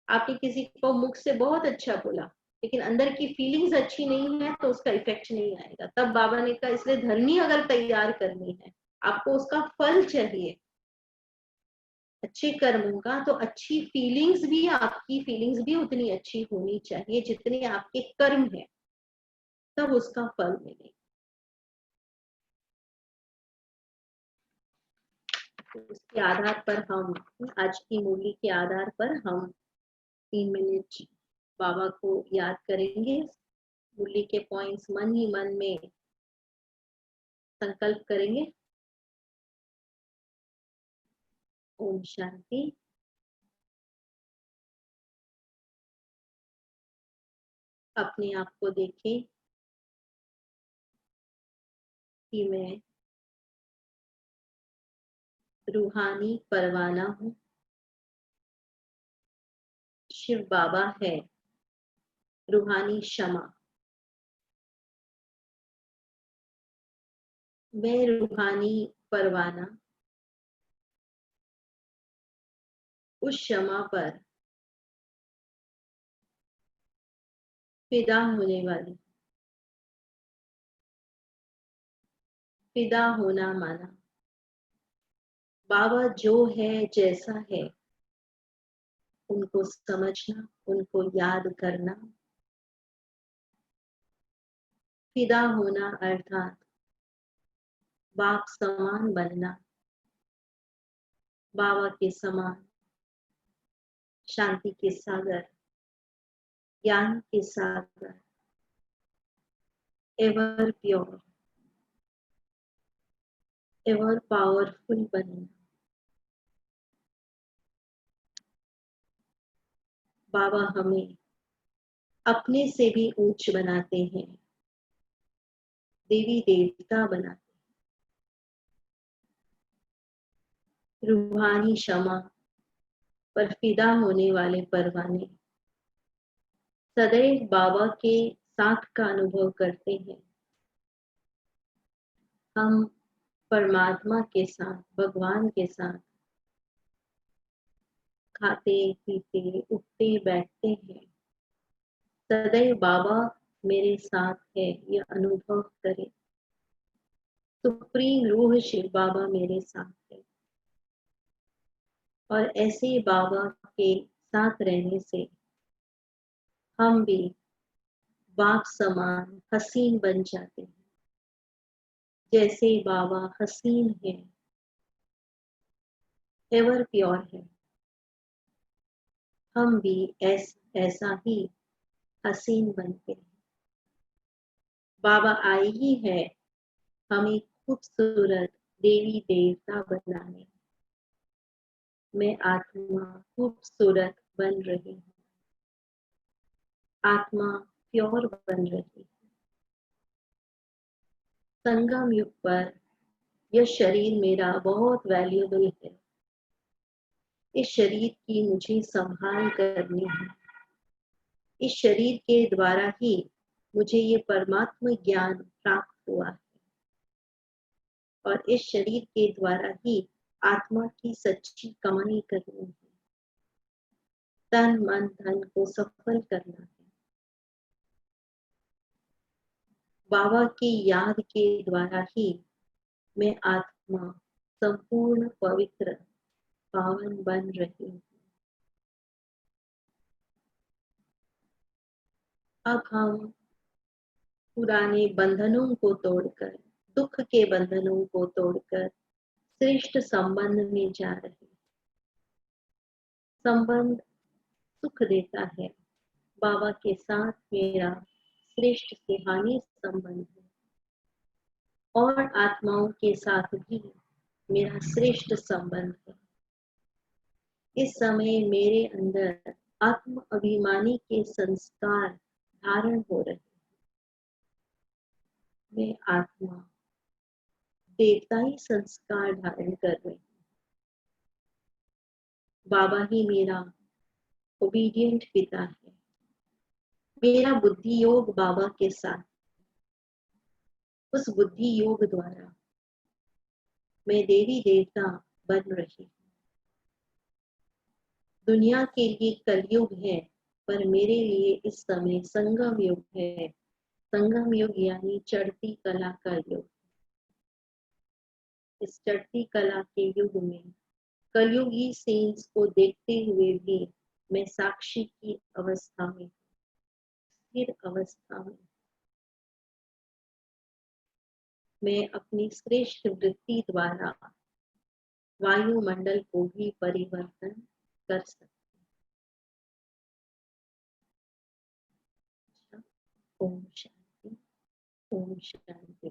Speaker 2: आपने किसी को मुख से बहुत अच्छा बोला लेकिन अंदर की फीलिंग्स अच्छी नहीं है तो उसका इफेक्ट नहीं आएगा। तब बाबा ने कहा इसलिए धरनी अगर तैयार करनी है, आपको उसका फल चाहिए अच्छे कर्मों का, तो अच्छी फीलिंग्स भी, आपकी फीलिंग्स भी उतनी अच्छी होनी चाहिए जितने आपके कर्म है, तब उसका फल मिले। तो उसके आधार पर हम आज की मुरली के आधार पर हम 3 मिनट बाबा को याद करेंगे। मुरली के पॉइंट्स मन ही मन में संकल्प करेंगे। ओम शांति। अपने आप को देखें कि मैं रूहानी परवाना हूँ। शिव बाबा है रूहानी क्षमा। मैं रूहानी परवाना उस क्षमा पर फिदा होने वाली। फिदा होना माना बाबा जो है जैसा है उनको समझना, उनको याद करना। फिदा होना अर्थात बाप समान बनना, बाबा के समान शांति के सागर, ज्ञान के सागर, एवर प्योर, एवर पावरफुल बनना। बाबा हमें अपने से भी ऊंच बनाते हैं, देवी देवता बनाते हैं। रूहानी क्षमा पर फिदा होने वाले परवाने सदैव बाबा के साथ का अनुभव करते हैं। हम परमात्मा के साथ, भगवान के साथ खाते पीते उठते बैठते हैं। सदैव बाबा मेरे साथ है, यह अनुभव करें। सुप्रीम रूह शिव बाबा मेरे साथ है। और ऐसे बाबा के साथ रहने से हम भी बाप समान हसीन बन जाते हैं। जैसे बाबा हसीन है, एवर प्योर है, हम भी ऐसा ही हसीन बनते हैं। बाबा आए ही है हमें खूबसूरत देवी देवता बनाने। मैं आत्मा खूबसूरत बन रही हूँ, आत्मा प्योर बन रही है। संगम युग पर यह शरीर मेरा बहुत वैल्यूएबल है। इस शरीर की मुझे संभाल करनी है। इस शरीर के द्वारा ही मुझे ये परमात्मा ज्ञान प्राप्त हुआ है और इस शरीर के द्वारा ही आत्मा की सच्ची कमाई करनी है। तन मन धन को सफल करना है। बाबा की याद के द्वारा ही मैं आत्मा संपूर्ण पवित्र पावन बन रही हूँ। अब हम पुराने बंधनों को तोड़कर, दुख के बंधनों को तोड़कर श्रेष्ठ संबंध में जा रहे हैं। संबंध सुख देता है। बाबा के साथ मेरा श्रेष्ठ सुहानी संबंध है और आत्माओं के साथ भी मेरा श्रेष्ठ संबंध है। इस समय मेरे अंदर आत्म अभिमानी के संस्कार धारण हो रहे हैं। मैं आत्मा देवताई संस्कार धारण कर रही हूँ। बाबा ही मेरा ओबीडिएंट पिता है। मेरा बुद्धि योग बाबा के साथ, उस बुद्धि योग द्वारा मैं देवी देवता बन रही हूँ। दुनिया के लिए कलयुग है, पर मेरे लिए इस समय संगम युग है। संगम युग यानी चढ़ती कला का युग। इस चढ़ती कला के युग में कलयुगी सीन्स को देखते हुए भी मैं साक्षी की अवस्था में, स्थिर अवस्था में मैं अपनी श्रेष्ठ वृत्ति द्वारा वायुमंडल को भी परिवर्तन कर सकती हूँ। ओम शांति, ओम शांति।